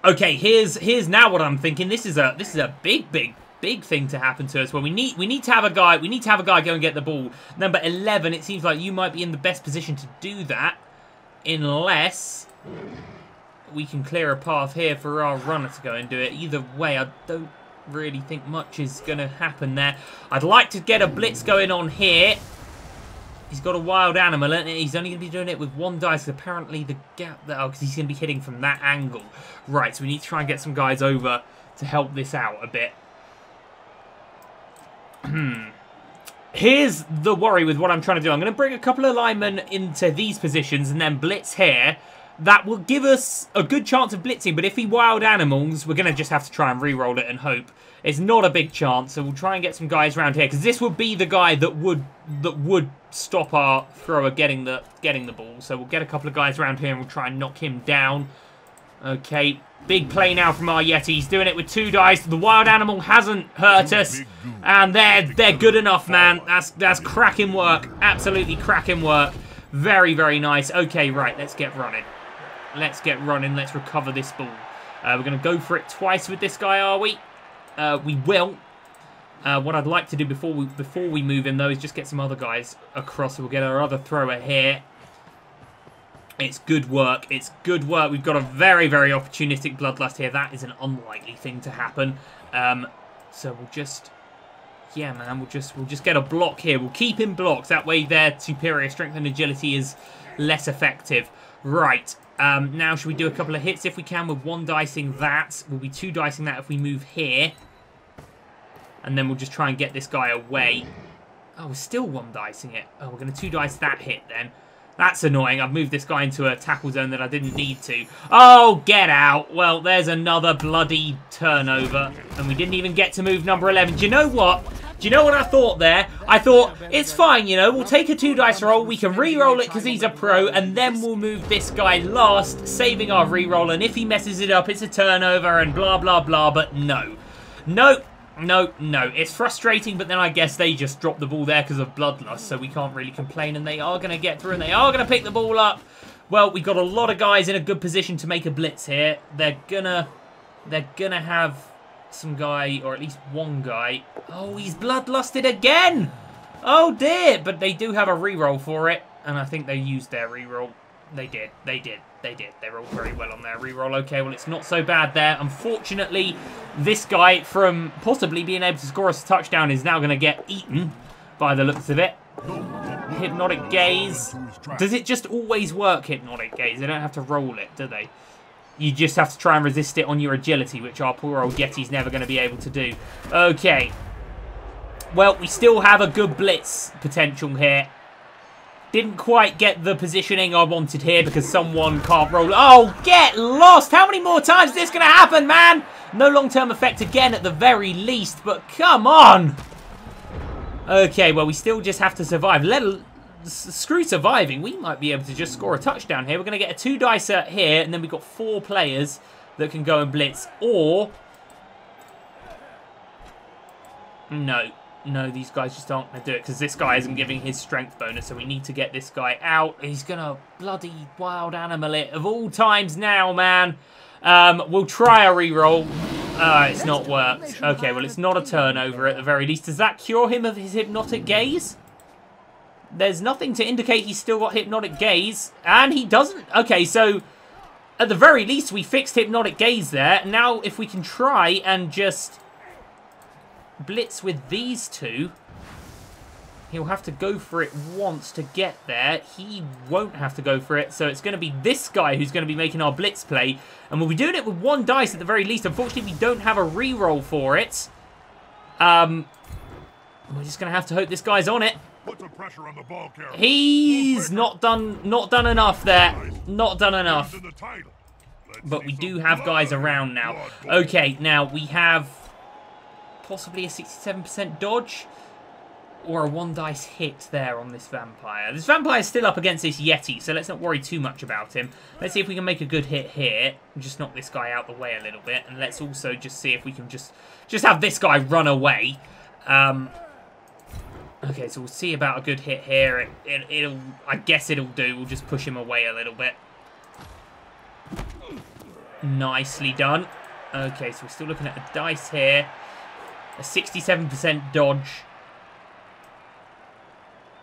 Okay, here's now what I'm thinking. This is a big thing to happen to us. Well, we need to have a guy go and get the ball. Number 11. It seems like you might be in the best position to do that, unless we can clear a path here for our runner to go and do it. Either way, I don't really think much is going to happen there. I'd like to get a blitz going on here. He's got a wild animal, and he's only going to be doing it with 1 dice. Apparently, the gap there, because he's going to be hitting from that angle. Right, so we need to try and get some guys over to help this out a bit. Here's the worry with what I'm trying to do. I'm going to bring a couple of linemen into these positions and then blitz here. That will give us a good chance of blitzing, but if he wild animals, we're going to just have to try and re-roll it and hope. It's not a big chance, so we'll try and get some guys around here, because this would be the guy that would stop our thrower getting the ball. So we'll get a couple of guys around here and we'll try and knock him down. Okay, big play now from our Yeti. He's doing it with 2 dice. The wild animal hasn't hurt us, and they're good enough, man. That's cracking work. Absolutely cracking work. Very, very nice. Okay, right, let's get running. Let's get running. Let's recover this ball. We're going to go for it twice with this guy, are we? We will. What I'd like to do before we move him, though, is just get some other guys across. We'll get our other thrower here. It's good work. It's good work. We've got a very, very opportunistic Bloodlust here. That is an unlikely thing to happen. So we'll just... Yeah, man, we'll just get a block here. We'll keep in blocks. That way their superior strength and agility is less effective. Right. Now, should we do a couple of hits if we can? We're 1-dicing that. We'll be 2-dicing that if we move here. And then we'll just try and get this guy away. Oh, we're still 1-dicing it. Oh, we're going to 2-dice that hit then. That's annoying. I've moved this guy into a tackle zone that I didn't need to. Oh, get out. Well, there's another bloody turnover. And we didn't even get to move number 11. Do you know what? Do you know what I thought there? I thought, it's fine, you know. We'll take a 2-dice roll. We can re-roll it because he's a pro. And then we'll move this guy last, saving our re-roll. And if he messes it up, it's a turnover and blah, blah, blah. But no. No. No, no. It's frustrating, but then I guess they just dropped the ball there because of Bloodlust, so we can't really complain, and they are going to get through, and they are going to pick the ball up. Well, we've got a lot of guys in a good position to make a blitz here. They're gonna have some guy, or at least one guy. Oh, he's Bloodlusted again! Oh, dear! But they do have a reroll for it, and I think they used their reroll. They did. They rolled very well on their reroll. Okay, well, it's not so bad there. Unfortunately, this guy, from possibly being able to score us a touchdown, is now going to get eaten by the looks of it. Hypnotic Gaze. Does it just always work, Hypnotic Gaze? They don't have to roll it, do they? You just have to try and resist it on your agility, which our poor old Yeti's never going to be able to do. Okay. Well, we still have a good blitz potential here. Didn't quite get the positioning I wanted here because someone can't roll. Oh, get lost! How many more times is this going to happen, man? No long-term effect again at the very least, but come on! Okay, well, we still just have to survive. Screw surviving. We might be able to just score a touchdown here. We're going to get a 2-dicer here, and then we've got 4 players that can go and blitz. Or... No, these guys just aren't going to do it because this guy isn't giving his strength bonus, so we need to get this guy out. He's going to bloody wild animal it of all times now, man. We'll try a reroll. It's not worked. Okay, well, it's not a turnover at the very least. Does that cure him of his Hypnotic Gaze? There's nothing to indicate he's still got Hypnotic Gaze, and he doesn't. Okay, so at the very least, we fixed Hypnotic Gaze there. Now, if we can try and just... blitz with these two, he'll have to go for it once to get there. He won't have to go for it, so it's going to be this guy who's going to be making our blitz play, and we'll be doing it with 1 dice at the very least. Unfortunately, we don't have a reroll for it. We're just going to have to hope this guy's on it. Put some pressure on the ball carrier. He's not done enough there. Not done enough. But we do have guys around now. Okay, now we have possibly a 67% dodge or a 1-dice hit there on this vampire. This vampire is still up against this Yeti, so let's not worry too much about him. Let's see if we can make a good hit here. Just knock this guy out the way a little bit, and let's also just see if we can just have this guy run away. Okay, so we'll see about a good hit here. I guess it'll do. We'll just push him away a little bit. Nicely done. Okay, so we're still looking at the dice here. A 67% dodge.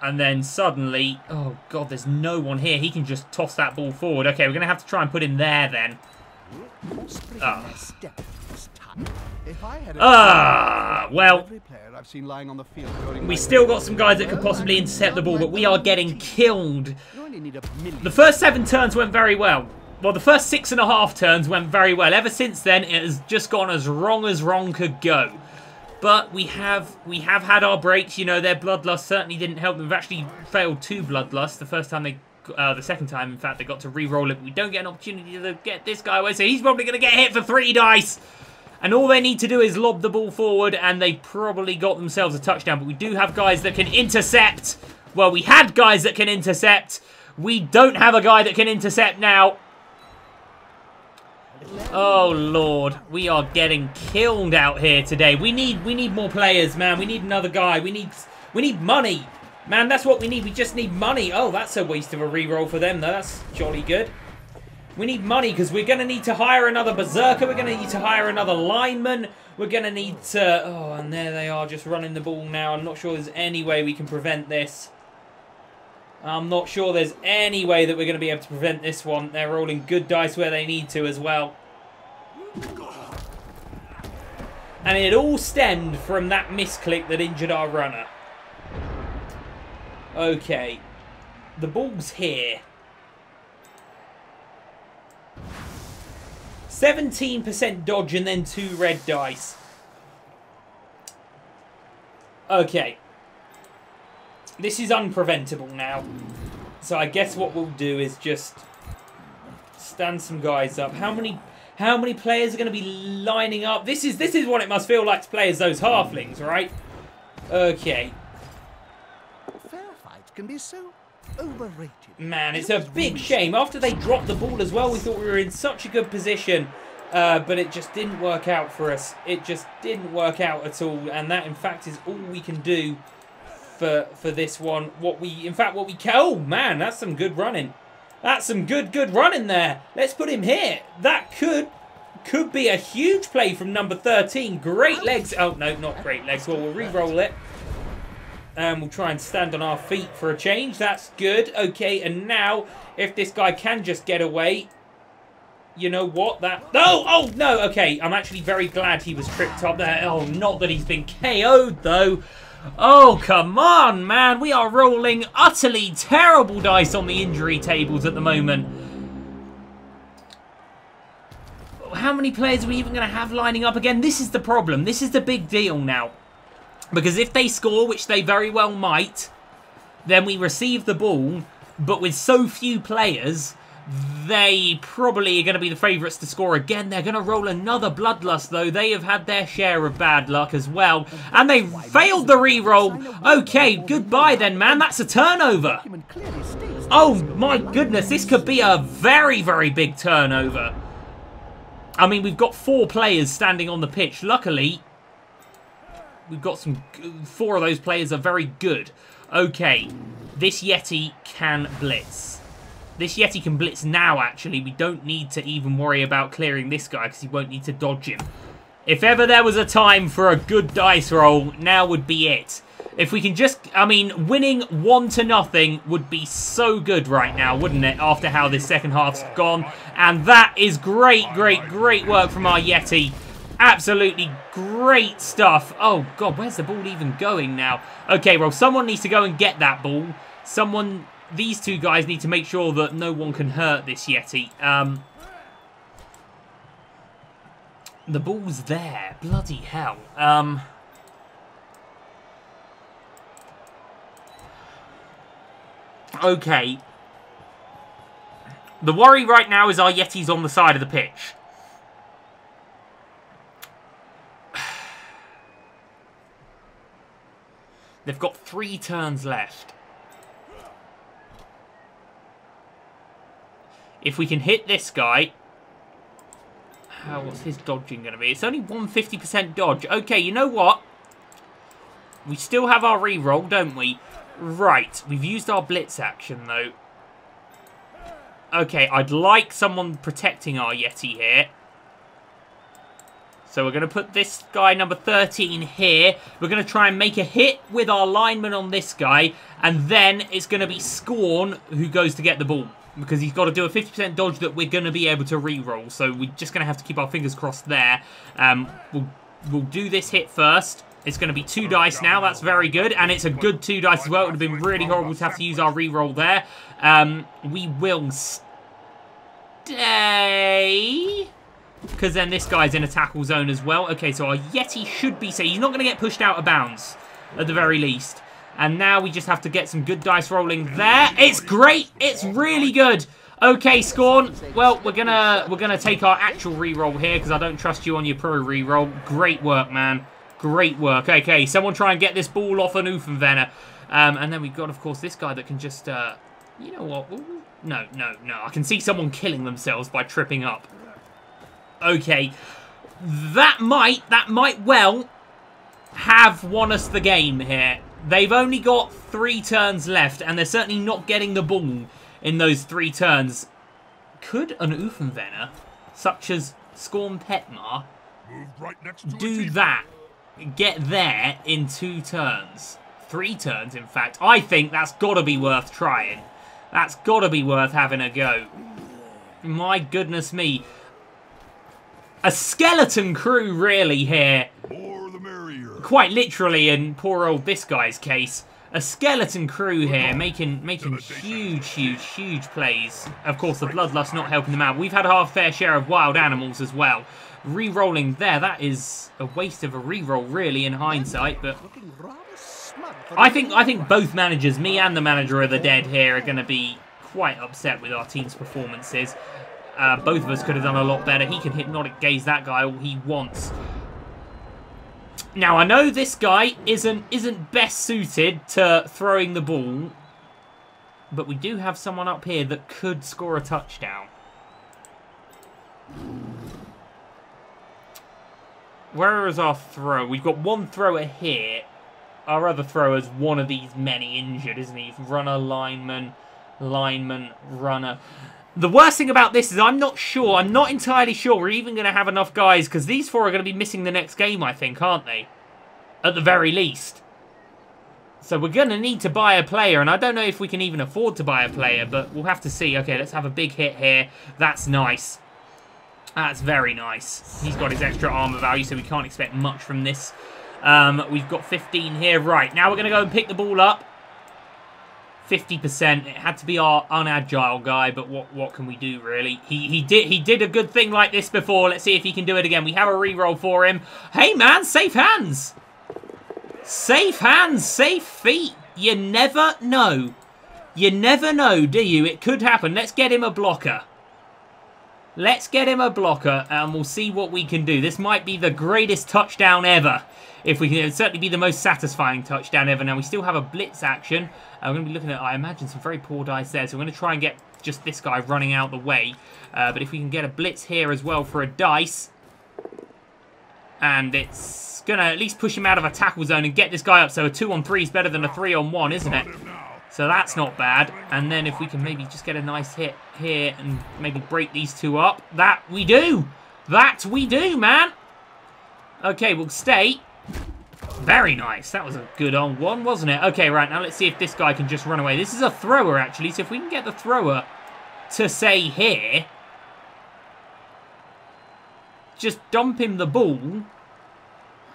And then suddenly... oh, God, there's no one here. He can just toss that ball forward. Okay, we're going to have to try and put him there then. Well... we still got some guys that could possibly intercept the ball, but we are getting killed. The first 7 turns went very well. Well, the first 6.5 turns went very well. Ever since then, it has just gone as wrong could go. But we have had our breaks. You know, their Bloodlust certainly didn't help them. They've actually failed 2 Bloodlust. The second time, in fact, they got to re-roll it. But we don't get an opportunity to get this guy away, so he's probably going to get hit for 3 dice. And all they need to do is lob the ball forward, and they probably got themselves a touchdown. But we do have guys that can intercept. Well, we had guys that can intercept. We don't have a guy that can intercept now. Oh, Lord. We are getting killed out here today. We need more players, man. We need another guy. We need money. Man, that's what we need. We just need money. Oh, that's a waste of a reroll for them, though. That's jolly good. We need money because we're going to need to hire another berserker. We're going to need to hire another lineman. We're going to need to... Oh, and there they are just running the ball now. I'm not sure there's any way we can prevent this. I'm not sure there's any way that we're going to be able to prevent this one. They're rolling good dice where they need to as well. And it all stemmed from that misclick that injured our runner. Okay. The ball's here. 17% dodge and then 2 red dice. Okay. This is unpreventable now. So I guess what we'll do is just stand some guys up. How many players are going to be lining up? This is what it must feel like to play as those halflings, right? Okay. Fair fight can be so overrated. Man, it's a big shame. After they dropped the ball as well, we thought we were in such a good position. But it just didn't work out for us. It just didn't work out at all. And that, in fact, is all we can do for this one. What we can... Oh, man, that's some good running. That's some good running there. Let's put him here. That could be a huge play from number 13. Great legs. Oh, no, not great legs. Well, we'll re-roll it. And we'll try and stand on our feet for a change. That's good. Okay, and now, if this guy can just get away... You know what? Oh, no. Okay, I'm actually very glad he was tripped up there. Oh, not that he's been KO'd, though. Oh, come on, man. We are rolling utterly terrible dice on the injury tables at the moment. How many players are we even going to have lining up again? This is the problem. This is the big deal now. Because if they score, which they very well might, then we receive the ball. But with so few players... They probably are going to be the favourites to score again. They're going to roll another bloodlust, though. They have had their share of bad luck as well. And they failed the re-roll. Okay, goodbye then, man. That's a turnover. Oh, my goodness. This could be a very, very big turnover. I mean, we've got 4 players standing on the pitch. Luckily, we've got 4 of those players are very good. Okay, this Yeti can blitz. This Yeti can blitz now, actually. We don't need to even worry about clearing this guy because he won't need to dodge him. If ever there was a time for a good dice roll, now would be it. If we can just... I mean, winning 1-0 would be so good right now, wouldn't it? After how this second half's gone. And that is great work from our Yeti. Absolutely great stuff. Oh, God, where's the ball even going now? Okay, well, someone needs to go and get that ball. These 2 guys need to make sure that no one can hurt this Yeti. The ball's there. Bloody hell. Okay. The worry right now is our Yeti's on the side of the pitch. They've got 3 turns left. If we can hit this guy... what's his dodging going to be? It's only 150% dodge. Okay, you know what? We still have our re-roll, don't we? Right, we've used our blitz action, though. Okay, I'd like someone protecting our Yeti here. So we're going to put this guy, number 13, here. We're going to try and make a hit with our lineman on this guy. And then it's going to be Scorn who goes to get the ball. Because he's got to do a 50% dodge that we're going to be able to re-roll. So we're just going to have to keep our fingers crossed there. We'll do this hit first. It's going to be 2 dice now. That's very good. And it's a good 2 dice as well. It would have been really horrible to have to use our re-roll there. We will stay... Because then this guy's in a tackle zone as well. Okay, so our Yeti should be safe. He's not going to get pushed out of bounds, at the very least. And now we just have to get some good dice rolling there. It's great. It's really good. Okay, Scorn. Well, we're gonna take our actual reroll here because I don't trust you on your pro reroll. Great work, man. Great work. Okay, someone try and get this ball off an Oofenvenner. And then we've got, of course, this guy that can just, you know what? Ooh, no. I can see someone killing themselves by tripping up. Okay, that might well have won us the game here. They've only got 3 turns left, and they're certainly not getting the ball in those 3 turns. Could an Oofenvenner, such as Scorn Petmar, do that? Get there in 2 turns? 3 turns, in fact. I think that's got to be worth trying. That's got to be worth having a go. My goodness me. A skeleton crew, really, here. More the merrier. Quite literally, in poor old this guy's case. A skeleton crew here, making huge plays. Of course, the Bloodlust not helping them out. We've had our fair share of wild animals as well. Re-rolling there, that is a waste of a re-roll, really, in hindsight. But I think both managers, me and the manager of the dead here, are going to be quite upset with our team's performances. Both of us could have done a lot better. He can hypnotic gaze that guy all he wants. Now, I know this guy isn't best suited to throwing the ball, but we do have someone up here that could score a touchdown. Where is our throw? We've got one thrower here. Our other thrower's one of these many injured, isn't he? Runner, lineman, runner. The worst thing about this is I'm not entirely sure we're even going to have enough guys, because these 4 are going to be missing the next game, I think, aren't they? At the very least. So we're going to need to buy a player, and I don't know if we can even afford to buy a player, but we'll have to see. Okay, let's have a big hit here. That's nice. That's very nice. He's got his extra armor value, so we can't expect much from this. We've got 15 here. Right, now we're going to go and pick the ball up. 50%. It had to be our unagile guy, but what can we do, really? He did a good thing like this before. Let's see if he can do it again. We have a reroll for him. Hey, man, safe hands. Safe hands, safe feet. You never know. You never know, do you? It could happen. Let's get him a blocker. Let's get him a blocker, and we'll see what we can do. This might be the greatest touchdown ever. If we can, it'll certainly be the most satisfying touchdown ever. Now, we still have a blitz action. We're going to be looking at, I imagine, some very poor dice there. So we're going to try and get just this guy running out the way. But if we can get a blitz here as well for a dice, and it's going to at least push him out of a tackle zone and get this guy up. So a 2-on-3 is better than a 3-on-1, isn't it? So that's not bad. And then if we can maybe just get a nice hit here and maybe break these 2 up. That we do. That we do, man. Okay, we'll stay. Very nice. That was a good on one, wasn't it? Okay, right, now let's see if this guy can just run away. This is a thrower, actually, so if we can get the thrower to, say, here, just dump him the ball,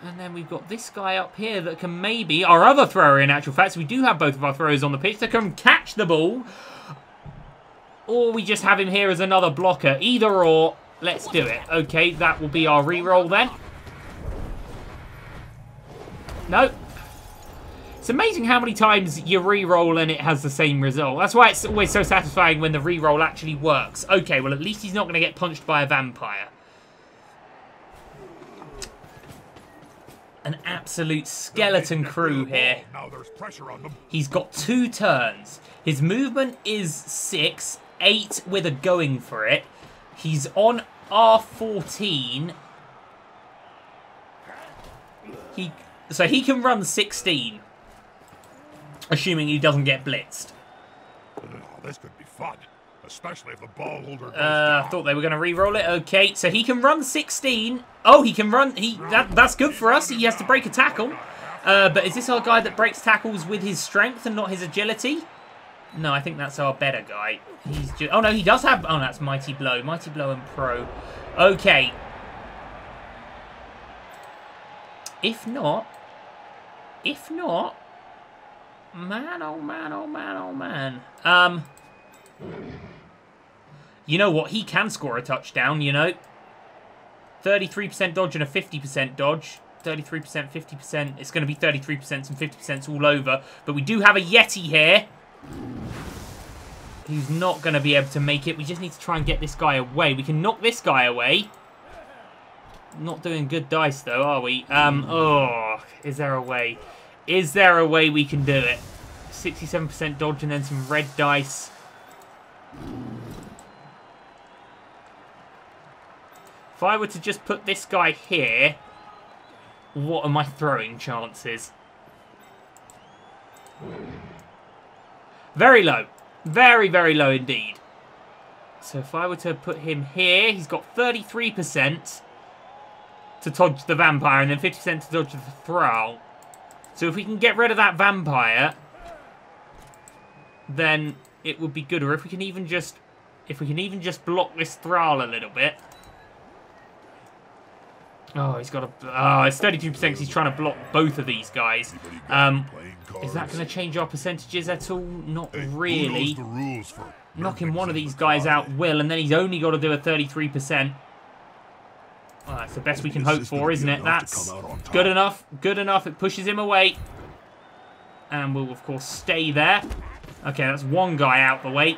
and then we've got this guy up here that can maybe, our other thrower in actual fact, so we do have both of our throwers on the pitch that can catch the ball, or we just have him here as another blocker. Either or, let's do it. Okay, that will be our reroll then. No. It's amazing how many times you re-roll and it has the same result. That's why it's always so satisfying when the re-roll actually works. Okay, well, at least he's not going to get punched by a vampire. An absolute skeleton crew here. Now there's pressure on them. He's got 2 turns. His movement is 6, 8 with a going for it. He's on R14. So he can run 16, assuming he doesn't get blitzed. Oh, this could be fun, especially if the ball holder goes down. I thought they were going to re-roll it. Okay, so he can run 16. Oh, he can run. That's good for us. He has to break a tackle. But is this our guy that breaks tackles with his strength and not his agility? No, I think that's our better guy. He's just... Oh, no, he does have... Oh, that's Mighty Blow. Mighty Blow and Pro. Okay. If not, man, oh man, oh man, oh man. You know what? He can score a touchdown, you know. 33% dodge and a 50% dodge. 33%, 50%. It's going to be 33% and 50% all over. But we do have a Yeti here. who's not going to be able to make it. We just need to try and get this guy away. We can knock this guy away. Not doing good dice, though, are we? Oh, is there a way? Is there a way we can do it? 67% dodge and then some red dice. If I were to just put this guy here, what are my throwing chances? Very low. Very, very low indeed. So if I were to put him here, he's got 33% to dodge the vampire and then 50% to dodge the thrall. So if we can get rid of that vampire, then it would be good. Or if we can even just block this thrall a little bit. Oh, he's got a... Oh, it's 32% because he's trying to block both of these guys. Is that going to change our percentages at all? Not really. Knocking one of these guys out will, and then he's only got to do a 33%. Well, that's the best we can hope for, isn't it? That's good enough. Good enough. It pushes him away. And we'll, of course, stay there. Okay, that's one guy out the way.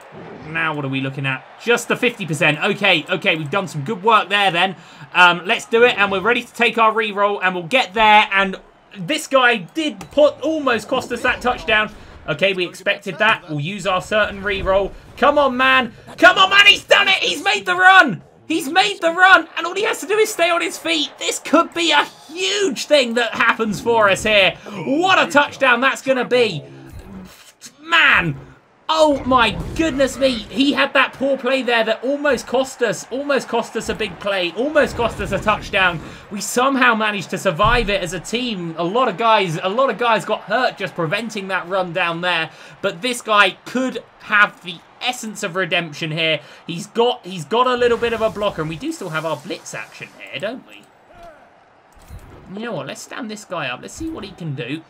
Now what are we looking at? Just the 50%. Okay, we've done some good work there then. Let's do it, and we're ready to take our reroll, and we'll get there. And this guy did almost cost us that touchdown. Okay, we expected that. We'll use our certain reroll. Come on, man. Come on, man. He's done it. He's made the run. He's made the run, and all he has to do is stay on his feet. This could be a huge thing that happens for us here. What a touchdown that's going to be. Man, oh my goodness me. He had that poor play there that almost cost us a big play, almost cost us a touchdown. We somehow managed to survive it as a team. A lot of guys got hurt just preventing that run down there, but this guy could have the essence of redemption here. He's got a little bit of a blocker, and we do still have our blitz action here, don't we? You know what, let's stand this guy up. Let's see what he can do.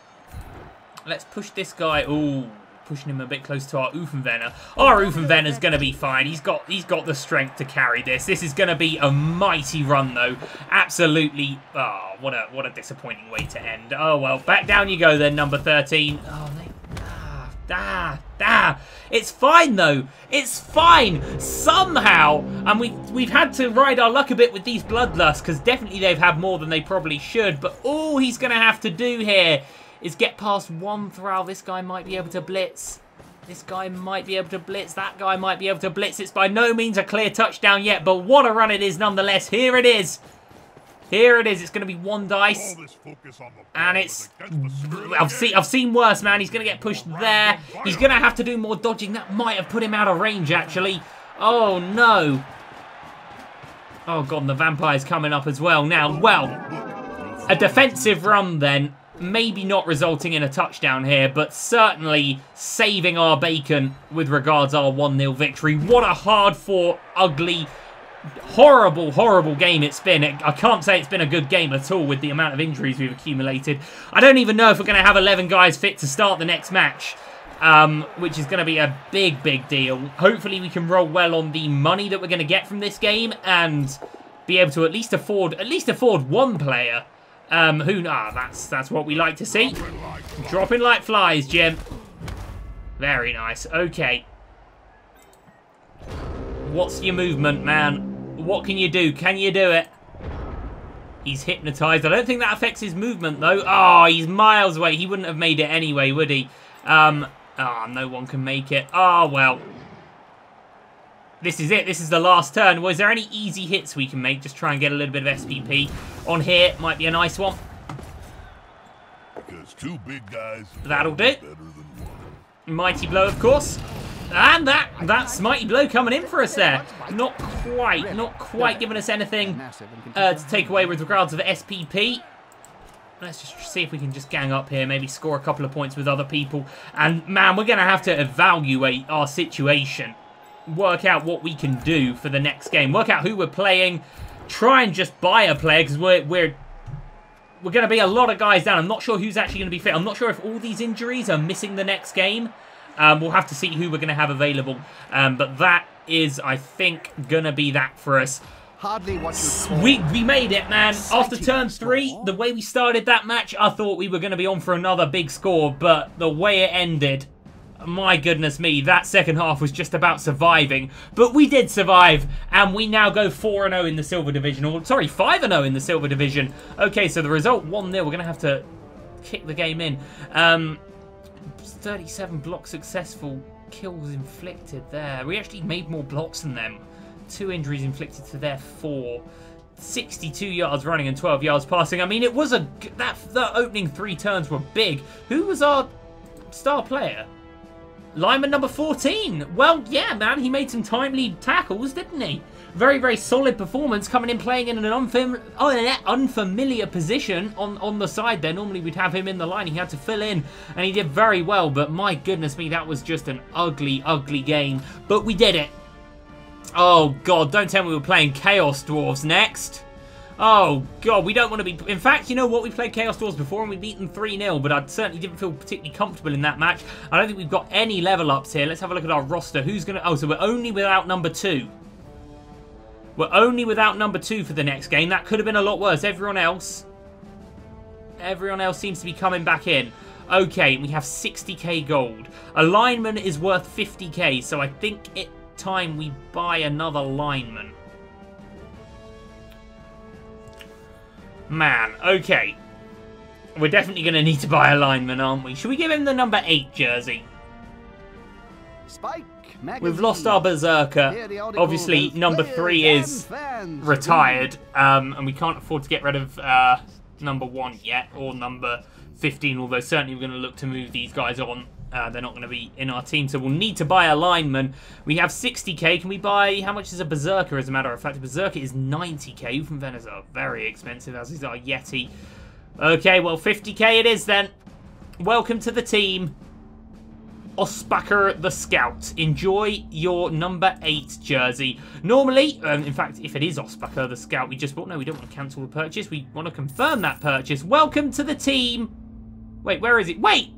Let's push this guy. Ooh, pushing him a bit close to our Oofenvenner. Our Oofenvenner's going to be fine. He's got the strength to carry this. This is going to be a mighty run, though. Absolutely. Oh, what a disappointing way to end. Oh, well, back down you go then, number 13. Oh, it's fine, though. It's fine. Somehow, and we've had to ride our luck a bit with these Bloodlusts, because definitely they've had more than they probably should. But all he's going to have to do here is get past one thrall. This guy might be able to blitz. This guy might be able to blitz. That guy might be able to blitz. It's by no means a clear touchdown yet, but what a run it is nonetheless. Here it is. Here it is. It's going to be one dice. And it's... I've seen worse, man. He's going to get pushed there. He's going to have to do more dodging. That might have put him out of range, actually. Oh, no. Oh, God, and the vampire's coming up as well. Now, well, a defensive run then. Maybe not resulting in a touchdown here, but certainly saving our bacon with regards our 1-0 victory. What a hard-fought, ugly, horrible, horrible game it's been. I can't say it's been a good game at all with the amount of injuries we've accumulated. I don't even know if we're going to have 11 guys fit to start the next match, which is going to be a big, big deal. Hopefully we can roll well on the money that we're going to get from this game and be able to at least afford one player. That's what we like to see. Dropping like flies, Jim. Very nice. Okay. What's your movement, man? What can you do? Can you do it? He's hypnotized. I don't think that affects his movement, though. Oh, he's miles away. He wouldn't have made it anyway, would he? No one can make it. Oh, well. This is it. This is the last turn. Was there any easy hits we can make? Just try and get a little bit of SPP on here. Might be a nice one. Because two big guys. That'll do. Mighty blow, of course. And that's mighty blow coming in for us there. Not quite giving us anything to take away with regards to the SPP. Let's just see if we can just gang up here. Maybe score a couple of points with other people. And, man, we're going to have to evaluate our situation. Work out what we can do for the next game. Work out who we're playing. Try and just buy a player because we're going to be a lot of guys down. I'm not sure who's actually going to be fit. I'm not sure if all these injuries are missing the next game. We'll have to see who we're going to have available. But that is, I think, going to be that for us. Hardly what we made it, man. After turn 3, the way we started that match, I thought we were going to be on for another big score. But the way it ended... my goodness me, that second half was just about surviving. But we did survive, and we now go 4-0 in the Silver Division. Or, sorry, 5-0 in the Silver Division. Okay, so the result 1-0. We're going to have to kick the game in. 37 block successful, kills inflicted there. We actually made more blocks than them. 2 injuries inflicted to their 4. 62 yards running and 12 yards passing. I mean, it was the opening 3 turns were big. Who was our star player? Lineman number 14. Well, yeah, man, he made some timely tackles, didn't he? Very, very solid performance, coming in playing in an unfamiliar position on the side there. Normally we'd have him in the line. He had to fill in, and he did very well. But my goodness me, that was just an ugly, ugly game. But we did it. Oh, God, don't tell me we're playing Chaos Dwarves next. Oh, God, we don't want to be... In fact, you know what? We played Chaos Dwarves before and we beat them 3-0, but I certainly didn't feel particularly comfortable in that match. I don't think we've got any level ups here. Let's have a look at our roster. Who's going to... Oh, so we're only without number 2. We're only without number 2 for the next game. That could have been a lot worse. Everyone else seems to be coming back in. Okay, we have 60k gold. A lineman is worth 50k, so I think it's time we buy another lineman. Man, okay. We're definitely going to need to buy a lineman, aren't we? Should we give him the number 8 jersey? Spike magazine. We've lost our Berserker. Obviously, number 3 is retired, and we can't afford to get rid of number 1 yet, or number 15, although certainly we're going to look to move these guys on. They're not going to be in our team, so we'll need to buy a lineman. We have 60k. Can we buy... How much is a Berserker, as a matter of fact? A Berserker is 90k from Venezuela. Very expensive, as is our Yeti. Okay, well, 50k it is then. Welcome to the team. Ospaker the Scout. Enjoy your number 8 jersey. Normally, in fact, if it is Ospaker the Scout, we just bought... No, we don't want to cancel the purchase. We want to confirm that purchase. Welcome to the team. Wait, where is it? Wait!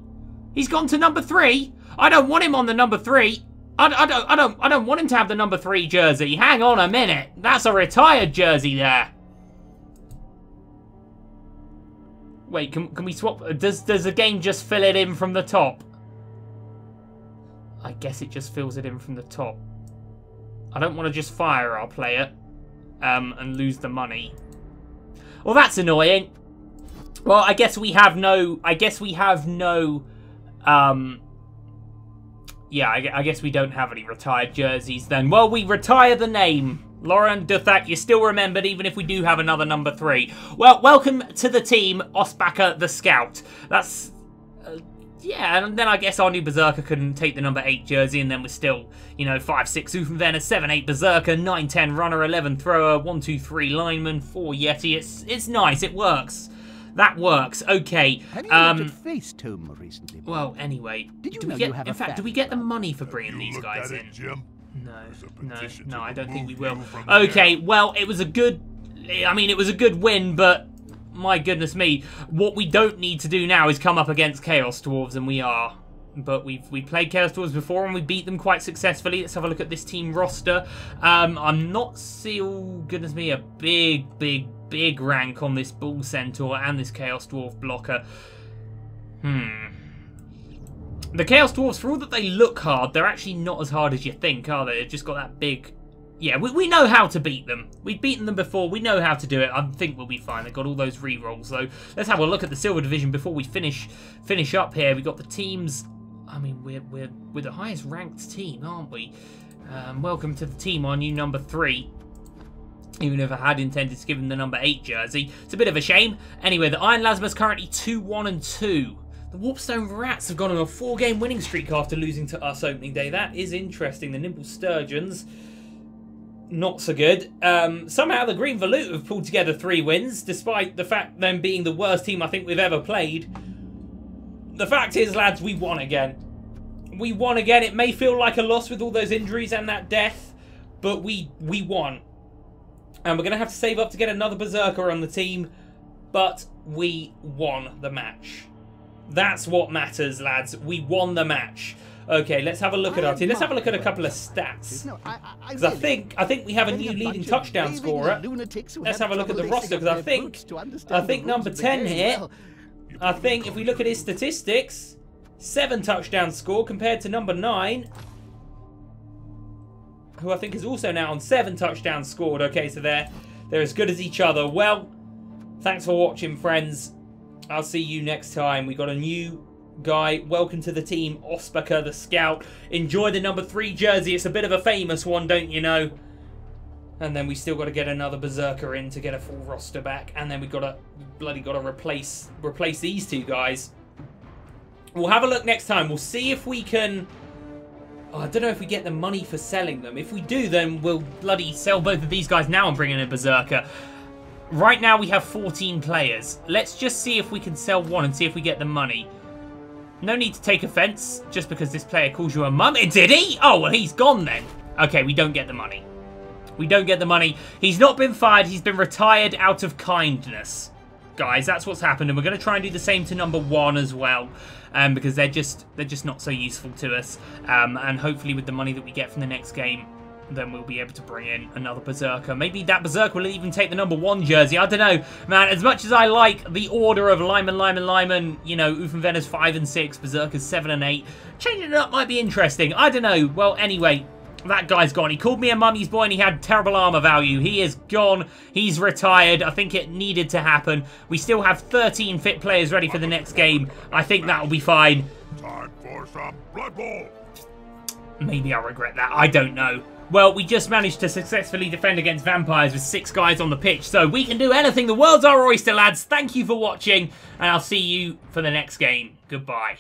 He's gone to number 3. I don't want him on the number 3. I don't want him to have the number 3 jersey. Hang on a minute. That's a retired jersey there. Wait, can we swap? Does the game just fill it in from the top? I guess it just fills it in from the top. I don't want to just fire our player and lose the money. Well, that's annoying. Well, I guess we have no... yeah, I guess we don't have any retired jerseys then. Well, we retire the name. Lauren Duthak, you're still remembered even if we do have another number 3. Well, welcome to the team, Ospaker the Scout. That's... yeah, and then I guess our new Berserker can take the number 8 jersey, and then we're still, you know, 5-6 Uffenvenner, 7-8 Berserker, 9-10 Runner, 11 Thrower, 1-2-3 Lineman, 4 Yeti. It's nice, it works. That works. Okay. Have you looked at Facetome recently? Well, anyway. Do we get the money for bringing these guys in? Jim? No, I don't think we will. Okay, well, it was a good... I mean, it was a good win, but... My goodness me. What we don't need to do now is come up against Chaos Dwarves, and we are. But we played Chaos Dwarves before, and we beat them quite successfully. Let's have a look at this team roster. I'm not seeing... Oh, goodness me, a big rank on this Bull Centaur and this Chaos Dwarf blocker. The Chaos Dwarves, for all that they look hard, they're actually not as hard as you think, are they? They've just got that big... Yeah, we know how to beat them. We've beaten them before. We know how to do it. I think we'll be fine. They've got all those rerolls. So let's have a look at the Silver Division before we finish up here. We've got the teams... I mean, we're the highest ranked team, aren't we? Welcome to the team, our new number 3. Even if I had intended to give him the number 8 jersey. It's a bit of a shame. Anyway, the Iron Lasma's currently 2-1-2. The Warpstone Rats have gone on a 4-game winning streak after losing to us opening day. That is interesting. The Nimble Sturgeons, not so good. Somehow the Green Volute have pulled together 3 wins, despite the fact them being the worst team I think we've ever played. The fact is, lads, we won again. We won again. It may feel like a loss with all those injuries and that death, but we won. And we're going to have to save up to get another Berserker on the team, but we won the match. That's what matters, lads. We won the match. Okay, let's have a look at our team. Let's have a look at a couple of stats. Because I think we have a new leading touchdown scorer. Let's have a look at the roster, because I think number 10 here, I think if we look at his statistics, 7 touchdowns scored compared to number 9, who I think is also now on 7 touchdowns scored. Okay, so they're as good as each other. Well, thanks for watching, friends. I'll see you next time. We got a new guy. Welcome to the team, Ospaker the Scout. Enjoy the number 3 jersey. It's a bit of a famous one, don't you know? And then we still got to get another Berserker in to get a full roster back. And then we got to replace these 2 guys. We'll have a look next time. We'll see if we can... Oh, I don't know if we get the money for selling them. If we do, then we'll bloody sell both of these guys now and bring in a Berserker. Right now we have 14 players. Let's just see if we can sell one and see if we get the money. No need to take offense just because this player calls you a mum. Did he? Oh, well, he's gone then. Okay, we don't get the money. We don't get the money. He's not been fired. He's been retired out of kindness. Guys, that's what's happened. And we're going to try and do the same to number 1 as well. Because they're just not so useful to us. And hopefully with the money that we get from the next game, then we'll be able to bring in another Berserker. Maybe that Berserker will even take the number 1 jersey. I don't know. Man, as much as I like the order of Lyman, you know, Uffenvenner's 5 and 6, Berserker's 7 and 8, changing it up might be interesting. I don't know. Well, anyway, that guy's gone. He called me a mummy's boy and he had terrible armor value. He is gone. He's retired. I think it needed to happen. We still have 13 fit players ready for the next game. I think that'll be fine. Time for some Bloodbowl. Maybe I'll regret that. I don't know. Well, we just managed to successfully defend against vampires with 6 guys on the pitch, so we can do anything. The world's our oyster, lads. Thank you for watching, and I'll see you for the next game. Goodbye.